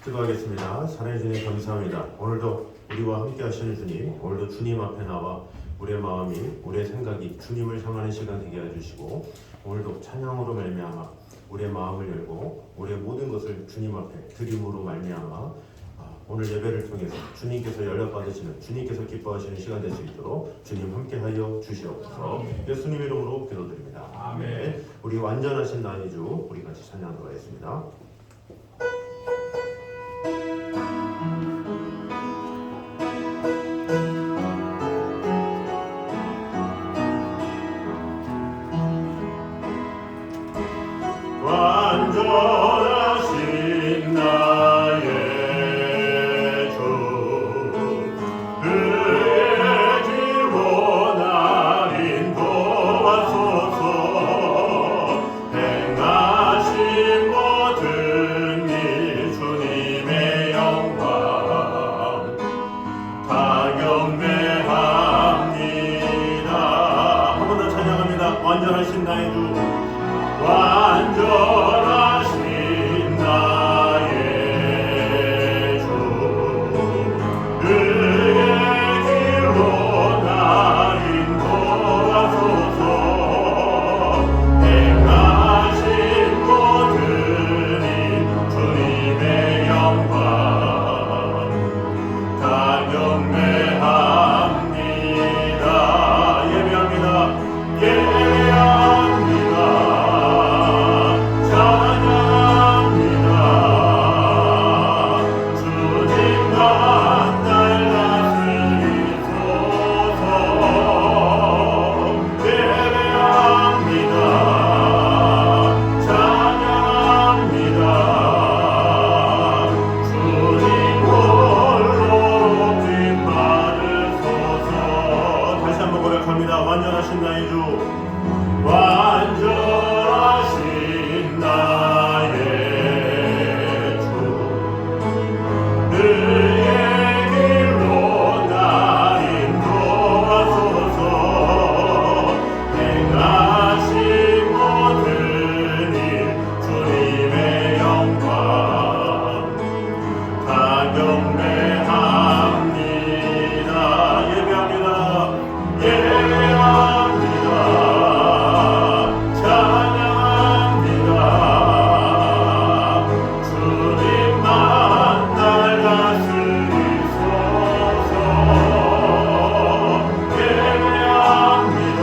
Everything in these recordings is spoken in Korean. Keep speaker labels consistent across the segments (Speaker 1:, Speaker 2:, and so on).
Speaker 1: 기도하겠습니다. 사랑해 주님 감사합니다. 오늘도 우리와 함께 하시는 주님, 오늘도 주님 앞에 나와 우리의 마음이, 우리의 생각이 주님을 향하는 시간 되게 해주시고, 오늘도 찬양으로 말미암아 우리의 마음을 열고 우리의 모든 것을 주님 앞에 드림으로 말미암아 오늘 예배를 통해서 주님께서 연락 받으시는, 주님께서 기뻐하시는 시간 될 수 있도록 주님 함께하여 주시옵소서. 예수님 이름으로 기도드립니다. 아멘. 우리 완전하신 나의 주, 우리 같이 찬양하도록 하겠습니다. 완전하신 나의 주, 그의 길로 날 인도하소서. 행하신 모든 일 주님의 영광 다 경배합니다. 한 번 더 찬양합니다. 완전하신 나의 주, 완전하신 나의 주, 그의 길로 날 인도하소서. 행하신 모든 일 주님의 영광 다 경배합니다. 예배합니다. 예배합니다. 찬양합니다. 주님만 날 다스리소서. 예배합니다. 찬양합니다. 주님 홀로 높임 받으소서. 다시 한번 고백합니다. 완전하신 나의 주, 완전하신 나의 주, 그의 길로 날 인도하소서. 행하신 모든 일 주님의 영광 다 경배합니다. 예배합니다. 예배합니다. 찬양합니다. 주님만 날 다스리소서. 예배합니다.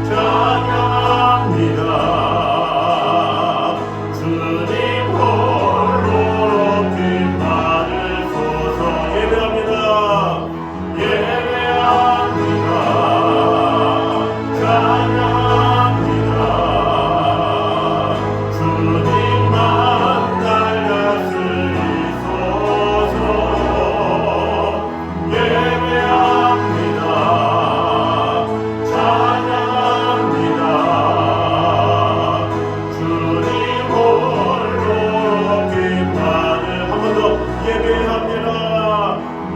Speaker 1: 찬양합니다. 주님 홀로 높임 받으소서. 예배합니다. 예배합니다. 찬양합니다. 주님만 날 다스리소서. 예배합니다. 찬양합니다. 주님 홀로 높임 받을. 한 번 더 예배합니다.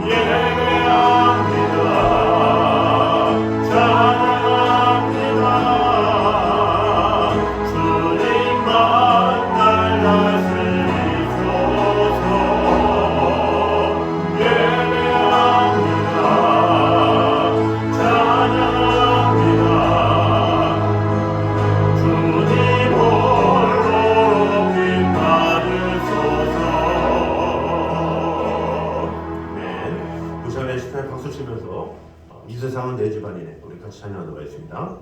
Speaker 1: 예배합니다. 찬양합니다. 주님만 날 다스리소서. 예배합니다. 찬양합니다. 주님 홀로 높임 받으소서. 아멘. 부산의 시타에 박수 치면서 이 세상은 내 집안이네, 우리 같이 찬양하도록 하겠습니다.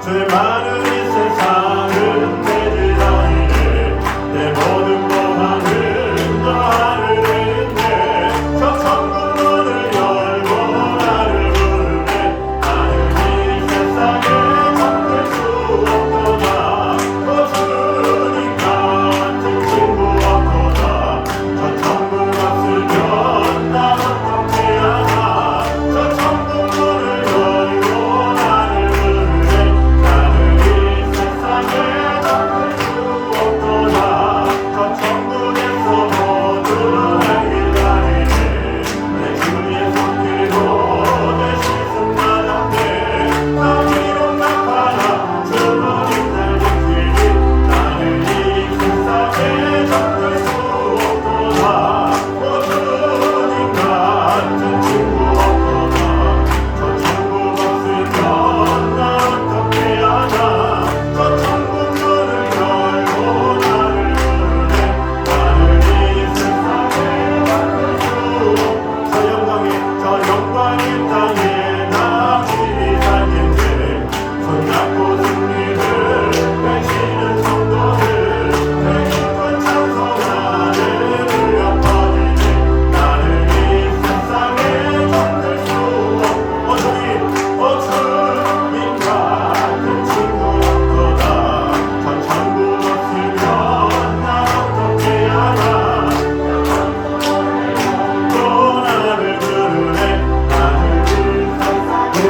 Speaker 1: 죄 많은 이 세상은 내 집안이네. 내 모든 고난은 너 하늘에 있네. 저 천국 문을 열고 나를 부르네. 나는 이 세상에 잠들 수 없도다. 또 주님 같은 친구 없도다. 저 천국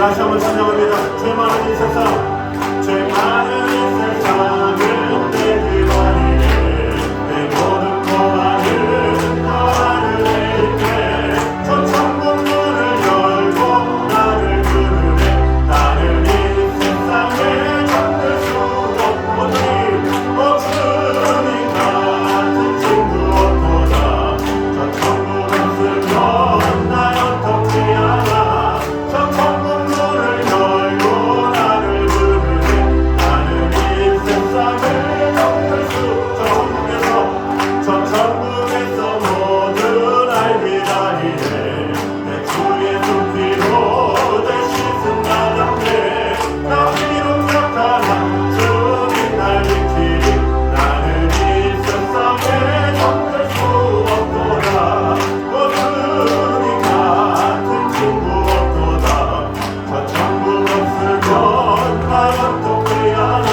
Speaker 1: 다시 한번 찬양합니다. 죄 많은 이 세상, 죄 많은 이 세상을 내 기다리네. 내 모든 고난을 너를 내게 저 천국 문을 열고 나를 부르네. 나는 이 세상에 잠들 수 없거니 주님 같은 친구 없도다. 저 천국 없으면 나 어떻게 하나. 저 천국 문을 열고 나를 부르네. 나는 이 세상을 잠들 수 저 천국에서 모든 날 기다리네. 내 주의 손길로 내 씻은 나답네. 나 비록 나타나 주님 날 지키리. 나는 이 세상에 잠들 수 없도다. 주님 같은 친구 없도다. 저 천국 없으면 나 어떻게 하나.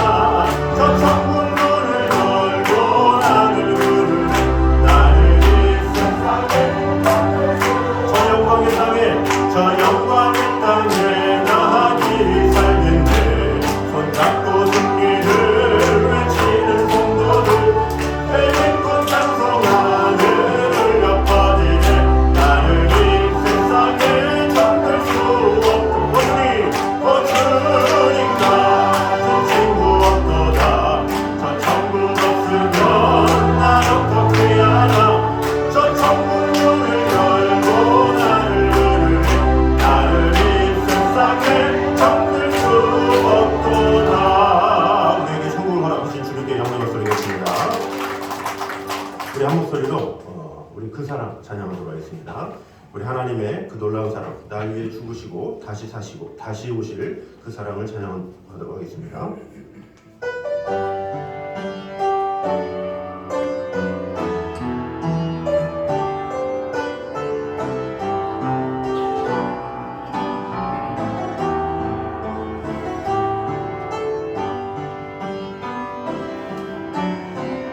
Speaker 1: 저 천국 문을 열고 나를 부르네. 나는 이 세상에 저 영광의 땅에 저 영광의 땅에 나니 살겠네. 손잡고 승리를 외치는 성도들 해림꾼 찬송하는 울려 퍼지네. 나는 이 세상에 잠들 수 없는 주님 같은 친구 없도다. 저 천국 없으면 난 어떻게 하나. 저 천국 문을 열고 나를 부르네. 나를 이 세상에 잠들 수 없도다. 우리에게 천국을 허락하신 주님께 영광을 돌리겠습니다. 우리 한 목소리로 우리 그 사랑 찬양하도록 하겠습니다. 우리 하나님의 그 놀라운 사랑, 날 위해 죽으시고 다시 사시고 다시 오실 그 사랑을 찬양하도록 하겠습니다.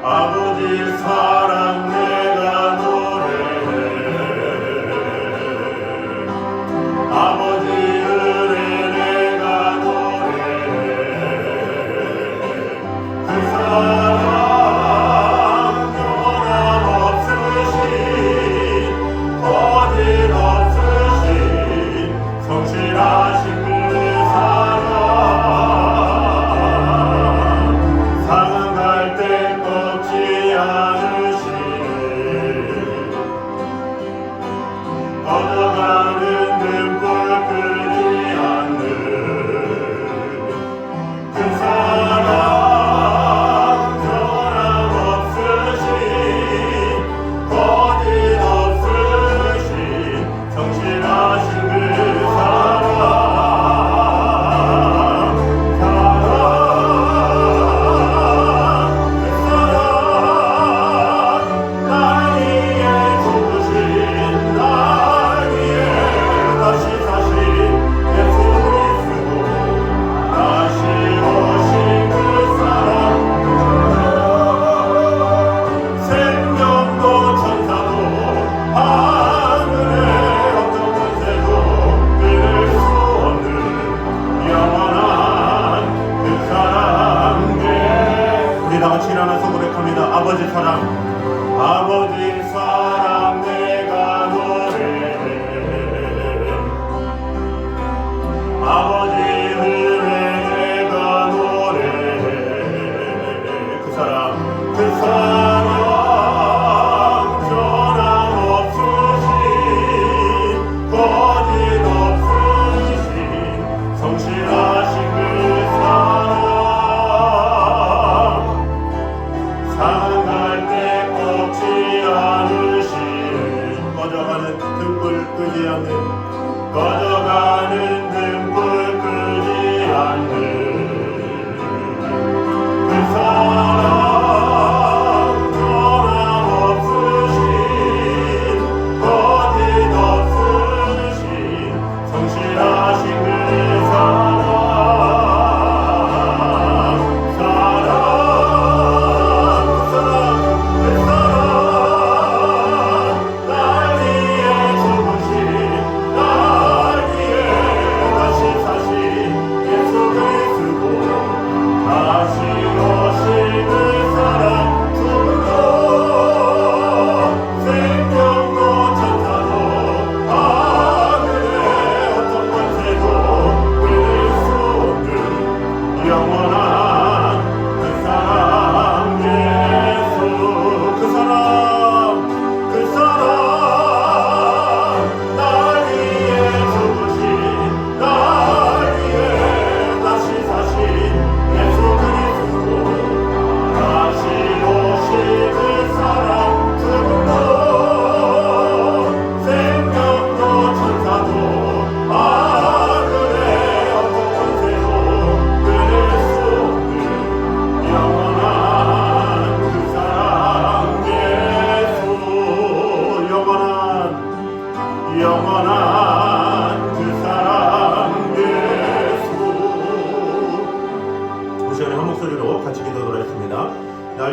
Speaker 1: 아버지 사랑 내가 노래해. 아버지 은혜 내가 노래해.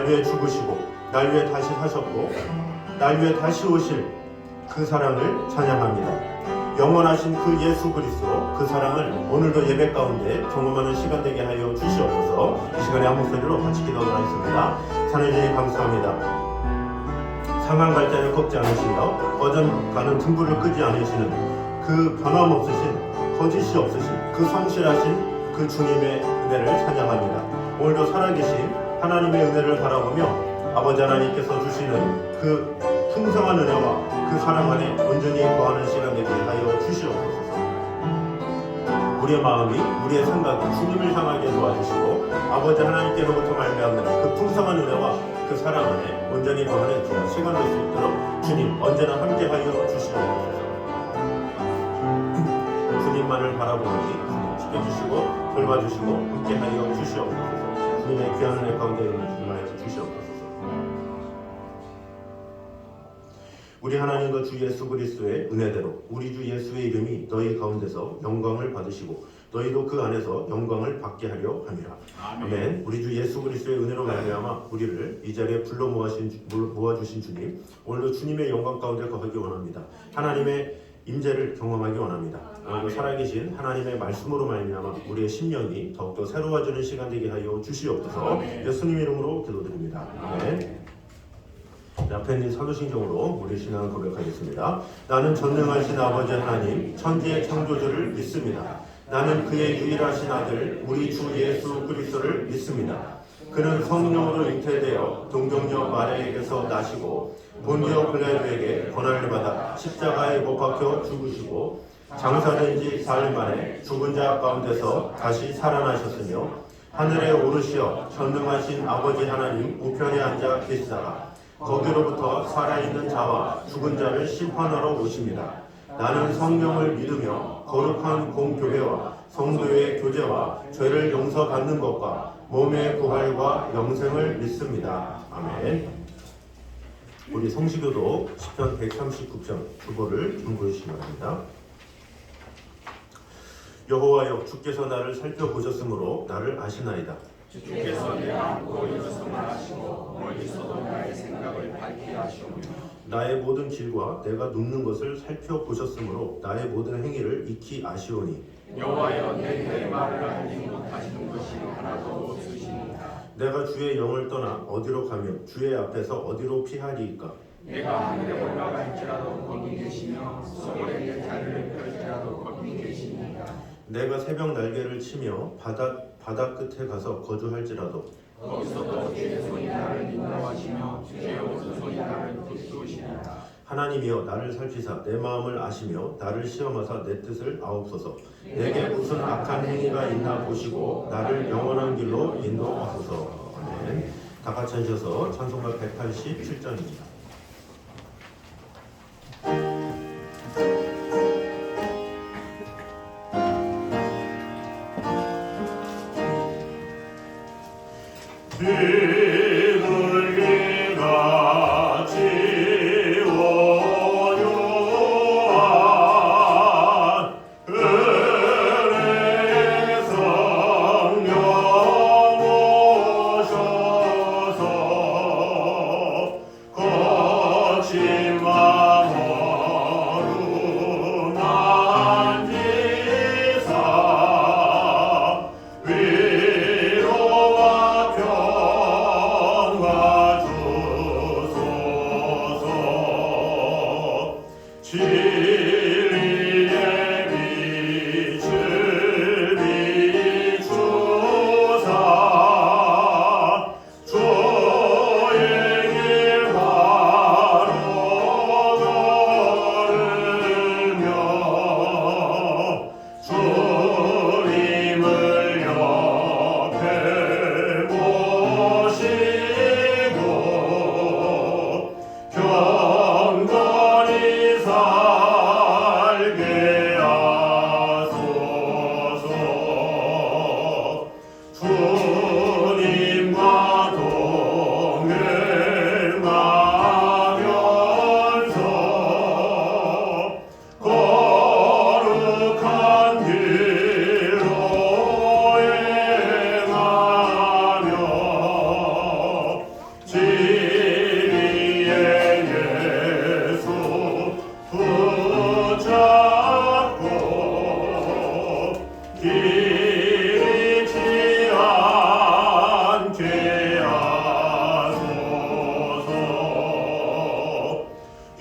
Speaker 1: 날 위해 죽으시고 날 위해 다시 사셨고 날 위해 다시 오실 그 사랑을 찬양합니다. 영원하신 그 예수 그리스도 그 사랑을 오늘도 예배 가운데 경험하는 시간 되게 하여 주시옵소서. 이 시간에 한 목소리로 같이 기도를 하겠습니다. 하나님 감사합니다. 상한 갈대를 꺾지 않으시며 꺼져가는 등불을 끄지 않으시는 그 변함없으신 거짓이 없으신 그 성실하신 그 주님의 은혜를 찬양합니다. 오늘도 살아계신 하나님의 은혜를 바라보며 아버지 하나님께서 주시는 그 풍성한 은혜와 그 사랑 안에 온전히 거하는 시간 되게 하여 주시옵소서. 우리의 마음이 우리의 생각이 주님을 향하게 도와주시고 아버지 하나님께로부터 말미암는 그 풍성한 은혜와 그 사랑 안에 온전히 거하는 시간 될 수 있도록 주님 언제나 함께하여 주시옵소서. 주님만을 바라보니 주님 지켜주시고 돌봐주시고 함께하여 주시옵소서. 주님의 귀한 은혜 가운데 있는 주님만을 주시옵소서. 우리 하나님과 주 예수 그리스도의 은혜대로 우리 주 예수의 이름이 너희 가운데서 영광을 받으시고 너희도 그 안에서 영광을 받게 하려 함이라. 아멘. 우리 주 예수 그리스도의 은혜로 말미암아 우리를 이 자리에 불러 모아주신 주님, 오늘도 주님의 영광 가운데 거하기 원합니다. 하나님의 임재를 경험하기 원합니다. 오늘도 살아계신 하나님의 말씀으로 말미암아 우리의 심령이 더욱더 새로워지는 시간 되게 하여 주시옵소서. 예수님 이름으로 기도드립니다. 아멘. 앞에 있는 사도신경으로 우리 신앙을 고백하겠습니다. 나는 전능하신 아버지 하나님 천지의 창조주를 믿습니다. 나는 그의 유일하신 아들 우리 주 예수 그리스도를 믿습니다. 그는 성령으로 잉태되어 동정녀 마리아에게서 나시고 본디오 빌라도에게 고난을 받아 십자가에 못 박혀 죽으시고 장사된 지 사흘 만에 죽은 자 가운데서 다시 살아나셨으며 하늘에 오르시어 전능하신 아버지 하나님 우편에 앉아 계시다가 거기로부터 살아있는 자와 죽은 자를 심판하러 오십니다. 나는 성령을 믿으며 거룩한 공교회와 성도의 교제와 죄를 용서받는 것과 몸의 부활과 영생을 믿습니다. 아멘. 우리 성시교도 시편 139편 주보를 준비해주시기 바랍니다. 여호와여 주께서 나를 살펴보셨으므로 나를 아시나이다.
Speaker 2: 주께서 내가 안고 일어섬을 아시고 멀리서도 나의 생각을 밝게 하시오며
Speaker 1: 나의 모든 길과 내가 눕는 것을 살펴보셨으므로 나의 모든 행위를 익히 아시오니
Speaker 2: 여호와여 내 말을 알지 못하시는 것이 하나도 없으시니까
Speaker 1: 내가 주의 영을 떠나 어디로 가며 주의 앞에서 어디로 피하리이까.
Speaker 2: 내가 하늘에 올라갈지라도 거기 계시며 소굴에 내 자리를 펼지라도 거기 계시니까
Speaker 1: 내가 새벽 날개를 치며 바다 끝에 가서 거주할지라도
Speaker 2: 거기서도 주의 손이 나를 인도하시며 주의 오른손이 나를 붙드시리라.
Speaker 1: 하나님이여 나를 살피사 내 마음을 아시며 나를 시험하사 내 뜻을 아옵소서. 내게 무슨 악한 행위가 있나 보시고 나를 영원한 길로 인도하소서. 아멘. 다 같이 하셔서 찬송가 187장입니다. 비리지 않게 하소서.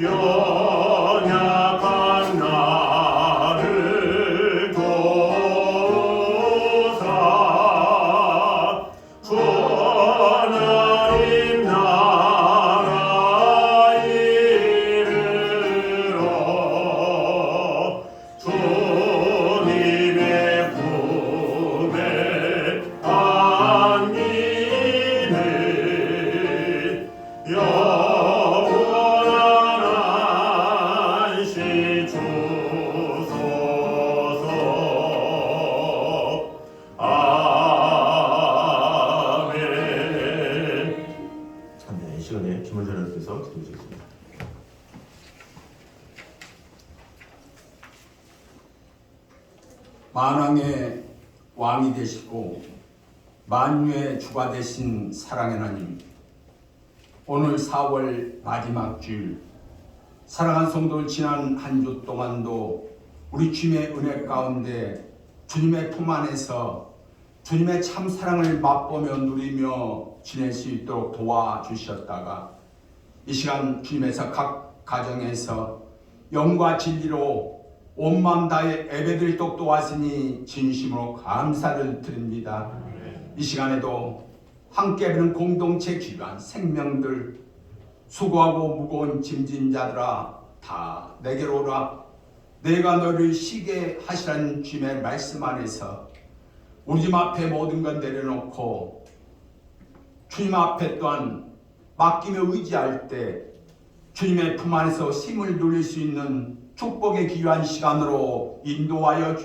Speaker 1: 연약한 나를 도우사 하나님 나라 이르러 주님의 품에 안기는 영원한 안식 주소서. 아멘. 이 시간에 김원장님께서 기도해주겠습니다.
Speaker 2: 만왕의 왕이 되시고 만유의 주가 되신 사랑의 하나님, 오늘 4월 마지막 주일 사랑하는 성도 지난 한 주 동안도 우리 주님의 은혜 가운데 주님의 품 안에서 주님의 참 사랑을 맛보며 누리며 지낼 수 있도록 도와주셨다가 이 시간 주님에서 각 가정에서 영과 진리로 온 마음 다해 예배드리도록 도와주니 진심으로 감사를 드립니다. 이 시간에도 함께 하는 공동체 기관 생명들, 수고하고 무거운 짐진 자들아 다 내게로 오라. 내가 너를 쉬게 하시라는 주님의 말씀 안에서 우리 집 앞에 모든 것 내려놓고 주님 앞에 또한 맡기며 의지할 때 주님의 품 안에서 힘을 누릴 수 있는 축복의 귀한 시간으로 인도하여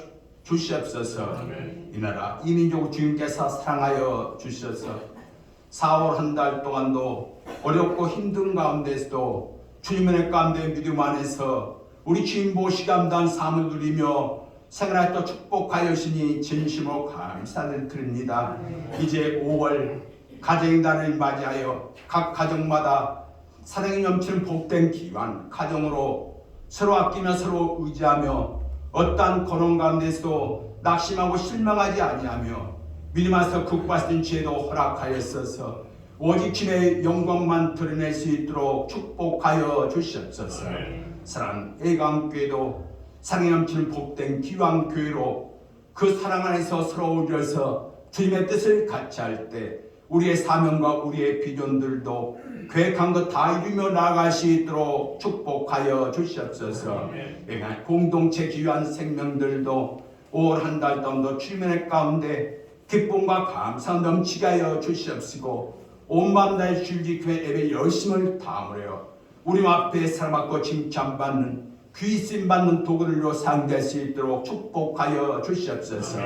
Speaker 2: 주시옵소서. 이 나라 이 민족 주님께서 사랑하여 주셔서 4월 한 달 동안도 어렵고 힘든 가운데서도 주님의 가운데 믿음 안에서 우리 주님 보시 감당한 삶을 누리며 생활할 때 축복하여 주시니 진심으로 감사를 드립니다. 이제 5월 가정의 달을 맞이하여 각 가정마다 사랑이 넘치는 복된 기관 가정으로 서로 아끼며 서로 의지하며 어떠한 고난 가운데서도 낙심하고 실망하지 아니하며 믿음 안에서 극복하신 지혜도 허락하였어서 오직 주님의 영광만 드러낼 수 있도록 축복하여 주시옵소서. 사랑 애강교회도 사랑이 넘치는 복된 기왕교회로 그 사랑 안에서 서로 어울려서 주님의 뜻을 같이 할 때 우리의 사명과 우리의 비전들도 계획한 것 다 이루며 나아갈 수 있도록 축복하여 주시옵소서. 공동체 귀한 생명들도 5월 한 달 동안도 주님의 가운데 기쁨과 감사 넘치게 하여 주시옵시고 온 마음 다해 주일교회 예배 열심을 다하므려 우리 앞에 사랑받고 칭찬받는 귀 쓰임받는 도구들로 상대할 수 있도록 축복하여 주시옵소서.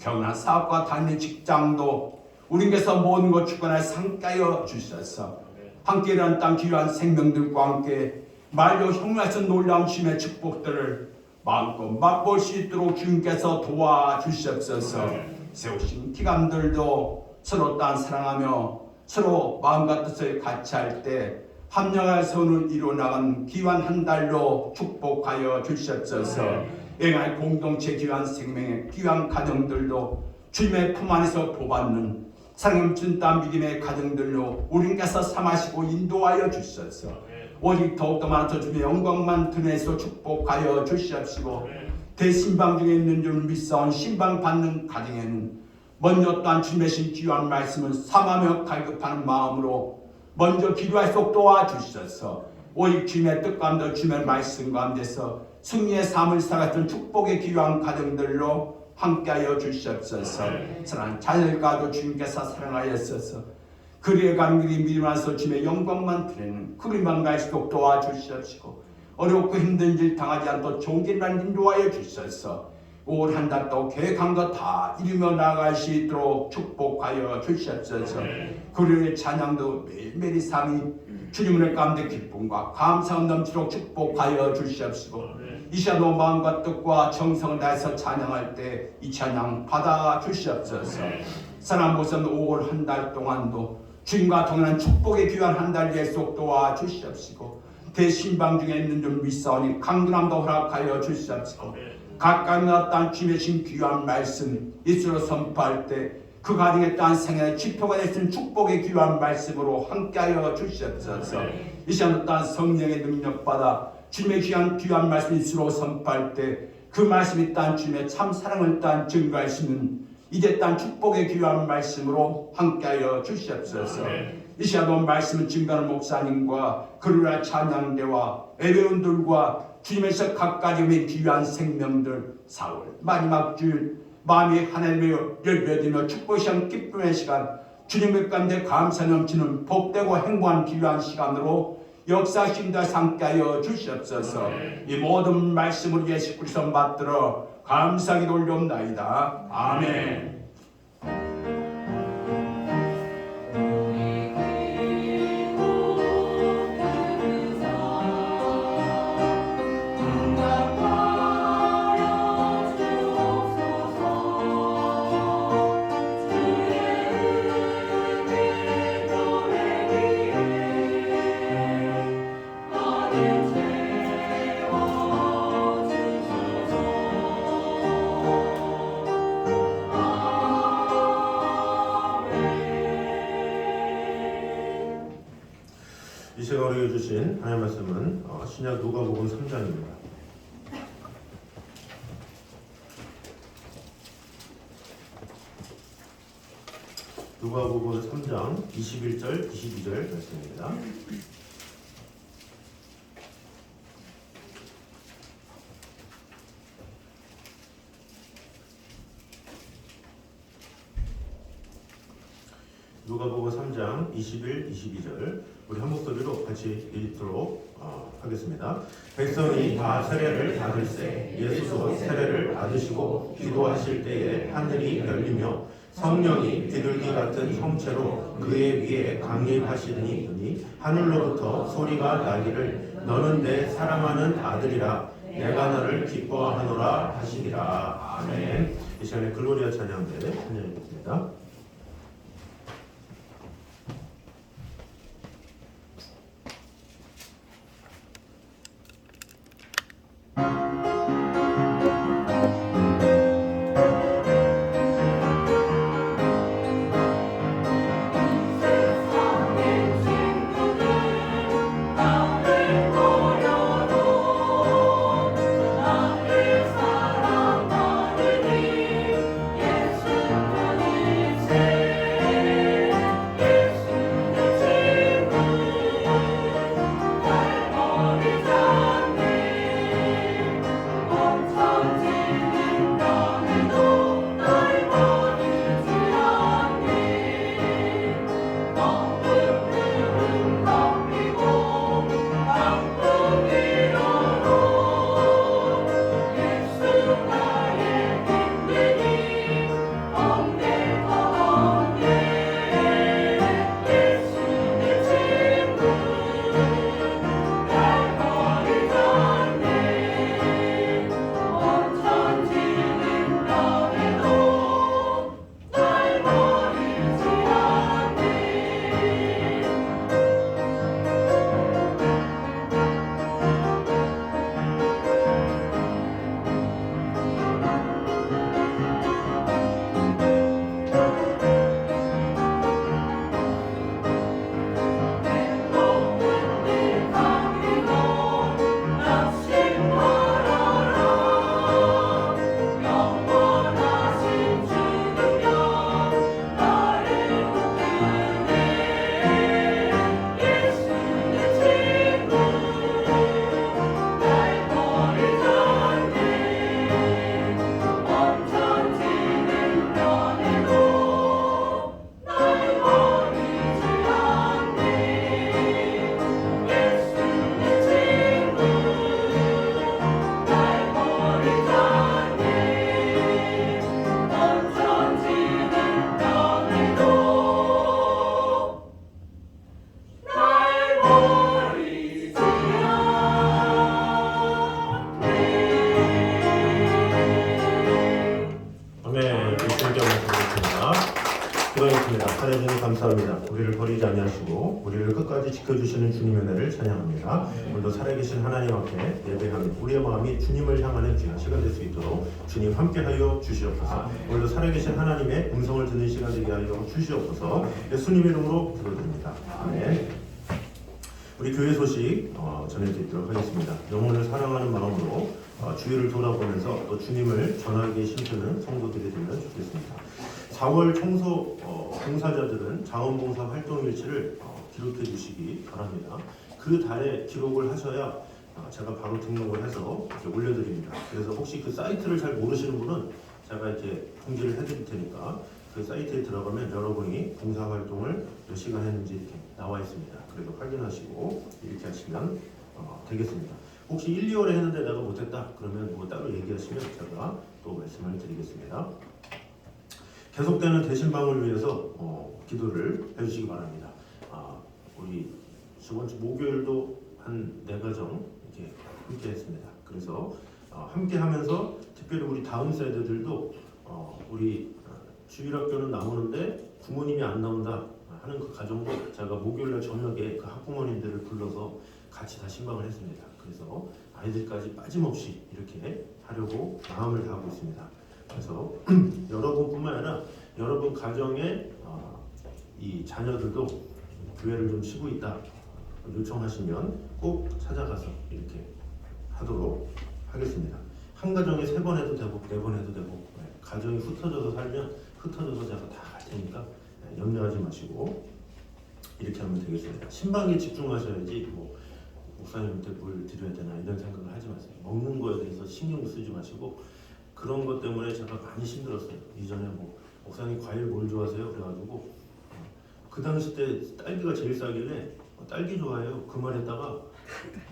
Speaker 2: 경건한 사업과 다니는 직장도 우리께서 모든 것 주권할 상가여 주셔서 함께 일하는 땅 귀한 생명들과 함께 말로 형용해서 놀라운 주님의 축복들을 마음껏 맛볼 수 있도록 주님께서 도와주시옵소서. 세우신 기관들도 서로 딴 사랑하며 서로 마음과 뜻을 같이 할 때 합력할 선을 이루어나간 귀한 한 달로 축복하여 주시옵소서. eng할 공동체 귀한 생명의 귀한 가정들도 주님의 품 안에서 보받는 사랑 넘치는 땀 믿음의 가정들로 우리께서 삼하시고 인도하여 주셔서 오직 더욱더 많아서 주님의 영광만 드러내서 축복하여 주시옵시고 대신방 중에 있는 줄 믿사온 신방 받는 가정에는 먼저 또한 주님의 신 귀한 말씀을 삼하며 갈급하는 마음으로 먼저 기도할 수 있도록 도와주셔서 오직 주님의 뜻 가운데 주님의 말씀 가운데서 승리의 삶을 살아가는 축복의 귀한 가정들로 함께하여 주시옵소서. 사랑하는 자녀들과도 주님께서 사랑하였소서. 그리에 감길이 믿음 안에서 주님의 영광만 드리는 그리만 갈 수 있도록 도와주시옵시고 어렵고 힘든 일 당하지 않도록 좋은 길만 인도하여 주셔서 올 한 달 또 계획한 것 다 이루며 나아갈 수 있도록 축복하여 주시옵소서. 그리의 찬양도 매일매일 삶이 주님의 가운데 기쁨과 감사가 넘치도록 축복하여 주시옵시고 이 시간도 마음과 뜻과 정성을 다해서 찬양할 때 이 찬양 받아 주시옵소서. 사랑하는 모습 5월 한 달 동안도 주님과 동행한 축복의 귀한 한 달 예속 도와 주시옵시고 대신방 중에 있는 줄 믿사오니 강건함도 허락하여 주시옵시고 가까이 나타난 주님의 신 귀한 말씀 이스로 선포할 때 그 가정에 따른 생애의 지표가 되신 축복의 귀한 말씀으로 함께하여 주시옵소서. 이 시간 따른 성령의 능력받아 주님의 귀한 말씀 이스로 선포할 때 그 말씀이 따른 주님의 참 사랑을 따른 증거할 수 있는 이제 따른 축복의 귀한 말씀으로 함께하여 주시옵소서. 이 시간도 말씀을 증거하는 목사님과 그루라 찬양대와 예배원들과 주님에서 각가지 의 귀한 생명들 4월 마지막 주일 마음이 하나님의 열려지며 축복이 한 기쁨의 시간 주님의 가운데 감사 넘치는 복되고 행복한 귀한 시간으로 역사하신다 함께하여 주시옵소서. 이 모든 말씀을 예수 그리스도 받들어 감사하게 돌려옵나이다. 아멘.
Speaker 1: 이 시간 우리에게 주신 하나님의 말씀은 신약 누가복음 3장입니다. 누가복음 3장 21절 22절 말씀입니다. 누가복음 3장 21, 22절 우리 한 목소리로 같이 읽도록 하겠습니다. 백성이 다 세례를 받을세 예수도 세례를 받으시고 기도하실 때에 하늘이 열리며 성령이 비둘기 같은 형체로 그의 위에 강림하시더니 하늘로부터 소리가 나기를 너는 내 사랑하는 아들이라 내가 너를 기뻐하노라 하시니라. 아멘. 이 시간에 글로리아 찬양대 찬양하겠습니다. 수고하셨습니다. 살해주님 감사합니다. 우리를 버리지 아니하시고 우리를 끝까지 지켜주시는 주님의 은혜를 찬양합니다. 오늘도 살아계신 하나님 앞에 예배하는 우리의 마음이 주님을 향하는 귀한 시간 될 수 있도록 주님 함께하여 주시옵소서. 오늘도 살아계신 하나님의 음성을 듣는 시간 되게 하여 주시옵소서. 예수님 이름으로 기도드립니다. 아멘. 우리 교회 소식 전해드리도록 하겠습니다. 영혼을 사랑하는 마음으로 주위를 돌아보면서 또 주님을 전하기에 힘쓰는 성도들이 되면 좋겠습니다. 4월 청소 봉사자들은 자원봉사 활동일지를 기록해 주시기 바랍니다. 그 달에 기록을 하셔야 제가 바로 등록을 해서 이렇게 올려드립니다. 그래서 혹시 그 사이트를 잘 모르시는 분은 제가 이렇게 통지를 해드릴 테니까 그 사이트에 들어가면 여러분이 봉사활동을 몇 시간 했는지 이렇게 나와 있습니다. 그래서 확인하시고 이렇게 하시면 되겠습니다. 혹시 1, 2월에 했는데 내가 못했다 그러면 뭐 따로 얘기하시면 제가 또 말씀을 드리겠습니다. 계속되는 대신방을 위해서 기도를 해주시기 바랍니다. 우리 저번 주 목요일도 한 4가정 이렇게 함께 했습니다. 그래서 함께 하면서 특별히 우리 다음 세대들도 우리 주일학교는 나오는데 부모님이 안 나온다 하는 그 가정도 제가 목요일날 저녁에 그 학부모님들을 불러서 같이 다 신방을 했습니다. 그래서 아이들까지 빠짐없이 이렇게 하려고 마음을 다하고 있습니다. 그래서 여러분뿐만 아니라 여러분 가정에 이 자녀들도 교회를 좀 쉬고 있다 요청하시면 꼭 찾아가서 이렇게 하도록 하겠습니다. 한 가정에 3번 해도 되고 4번 해도 되고 가정이 흩어져서 살면 흩어져서 제가 다 할 테니까 염려하지 마시고 이렇게 하면 되겠습니다. 신방에 집중하셔야지 뭐 목사님한테 뭘 드려야 되나 이런 생각을 하지 마세요. 먹는 거에 대해서 신경 쓰지 마시고 그런 것 때문에 제가 많이 힘들었어요. 이전에 뭐 목사님 과일 뭘 좋아하세요? 그래가지고 그 당시 때 딸기가 제일 싸길래 딸기 좋아해요. 그 말했다가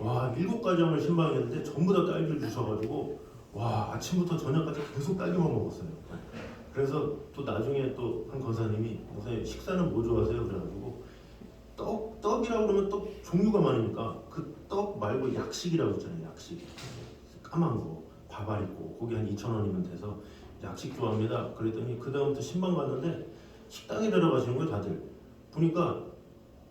Speaker 1: 와 7가정을 신방했는데 전부 다 딸기를 주셔가지고 와 아침부터 저녁까지 계속 딸기만 먹었어요. 그래서 또 나중에 또 한 권사님이 목사님 식사는 뭐 좋아하세요? 그래가지고 떡이라고 그러면 떡 종류가 많으니까 그 떡 말고 약식이라고 있잖아요. 약식 까만 거 밥알 있고 거기 한 2,000원이면 돼서 약식 좋아합니다. 그랬더니 그 다음부터 신방 갔는데 식당에 데려가시는 거예요. 다들 보니까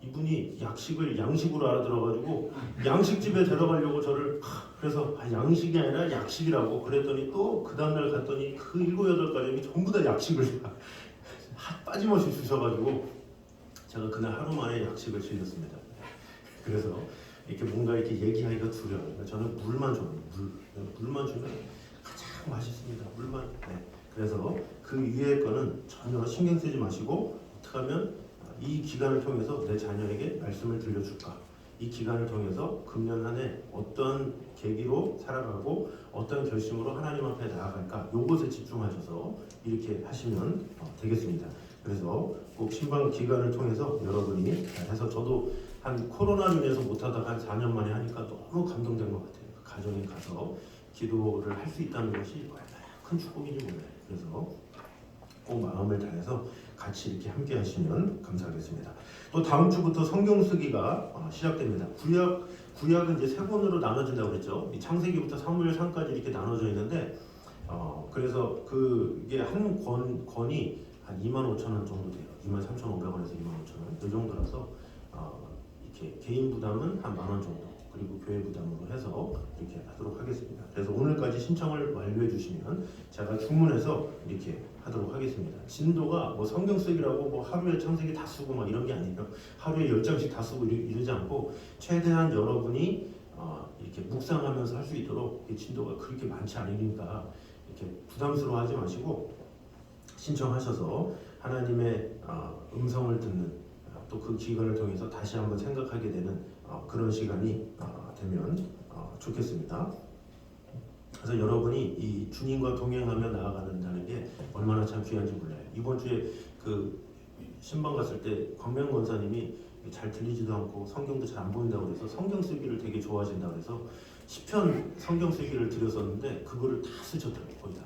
Speaker 1: 이분이 약식을 양식으로 알아들어가지고 양식집에 데려가려고 저를 그래서 양식이 아니라 약식이라고 그랬더니 또 그 다음날 갔더니 그 7, 8가정이 전부 다 약식을 빠짐없이 주셔가지고 제가 그날 하루 만에 약식을 즐겼습니다. 그래서 이렇게 뭔가 이렇게 얘기하기가 두려워요. 저는 물만 좋아해요. 물만 주면 가장 맛있습니다. 물만. 네. 그래서 그 위에 거는 전혀 신경 쓰지 마시고 어떻게 하면 이 기간을 통해서 내 자녀에게 말씀을 들려줄까? 이 기간을 통해서 금년 한 해 어떤 계기로 살아가고 어떤 결심으로 하나님 앞에 나아갈까? 요것에 집중하셔서 이렇게 하시면 되겠습니다. 그래서 꼭 신방 기간을 통해서 여러분이 해서 저도 한 코로나로 인해서 못하다가 한 4년 만에 하니까 너무 감동된 것 같아요. 그 가정에 가서 기도를 할 수 있다는 것이 얼마나 큰 축복인지 몰라요. 그래서 꼭 마음을 다해서 같이 이렇게 함께 하시면 감사하겠습니다. 또 다음 주부터 성경 쓰기가 시작됩니다. 구약은 이제 3권으로 나눠진다고 그랬죠. 이 창세기부터 사무엘상까지 이렇게 나눠져 있는데 그래서 그게 한 권이 한 25,000원 정도 돼요. 23,500원에서 25,000원 이 정도라서 이렇게 개인 부담은 한 10,000원 정도 그리고 교회 부담으로 해서 이렇게 하도록 하겠습니다. 그래서 오늘까지 신청을 완료해 주시면 제가 주문해서 이렇게 하도록 하겠습니다. 진도가 뭐 성경 쓰기라고 뭐 하루에 창세기 다 쓰고 막 이런 게 아니에요. 하루에 10장씩 다 쓰고 이러지 않고 최대한 여러분이 이렇게 묵상하면서 할 수 있도록 진도가 그렇게 많지 않으니까 이렇게 부담스러워하지 마시고 신청하셔서 하나님의 음성을 듣는 또 그 기간을 통해서 다시 한번 생각하게 되는 그런 시간이 되면 좋겠습니다. 그래서 여러분이 이 주님과 동행하며 나아가는다는 게 얼마나 참 귀한지 몰라요. 이번 주에 그 신방 갔을 때 광명 권사님이 잘 들리지도 않고 성경도 잘 안 보인다고 그래서 성경 쓰기를 되게 좋아하신다고 그래서 시편 성경 쓰기를 드렸었는데 그거를 다 쓰셨더라고요. 거의 다.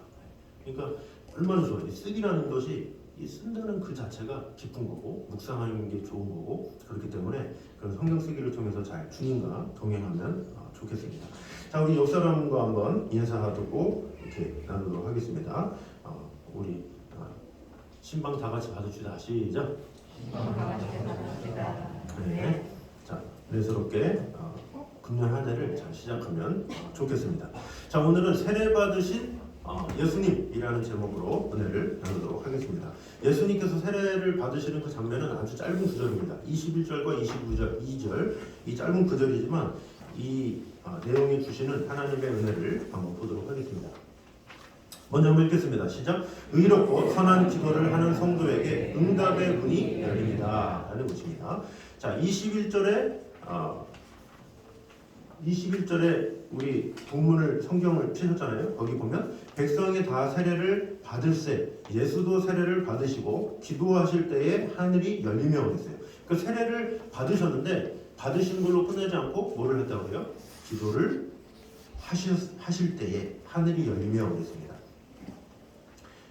Speaker 1: 그러니까 얼마나 좋아요. 쓰기라는 것이 이 쓴다는 그 자체가 기쁜 거고 묵상하는 게 좋은 거고 그렇기 때문에 그런 성경 쓰기를 통해서 잘 주님과 동행하면 좋겠습니다. 자, 우리 옆 사람과 한번 인사하고 이렇게 나누도록 하겠습니다. 우리 신방 다 같이 받읍시다. 시작. 네. 자, 은혜스럽게 금년 한 해를 잘 시작하면 좋겠습니다. 자, 오늘은 세례 받으신 예수님이라는 제목으로 은혜를 나누도록 하겠습니다. 예수님께서 세례를 받으시는 그 장면은 아주 짧은 구절입니다. 21절과 29절, 2절 이 짧은 구절이지만 이 내용이 주시는 하나님의 은혜를 한번 보도록 하겠습니다. 먼저 한번 읽겠습니다. 시작. 의롭고 선한 기도를 하는 성도에게 응답의 문이 열립니다. 라는 것입니다. 자, 21절에 우리 본문을 성경을 피셨잖아요. 거기 보면 백성이 다 세례를 받을세 예수도 세례를 받으시고 기도하실 때에 하늘이 열리며 그랬어요. 그 세례를 받으셨는데 받으신 걸로 끝내지 않고 뭐를 했다고요? 기도를 하실 때에 하늘이 열리며 그랬습니다.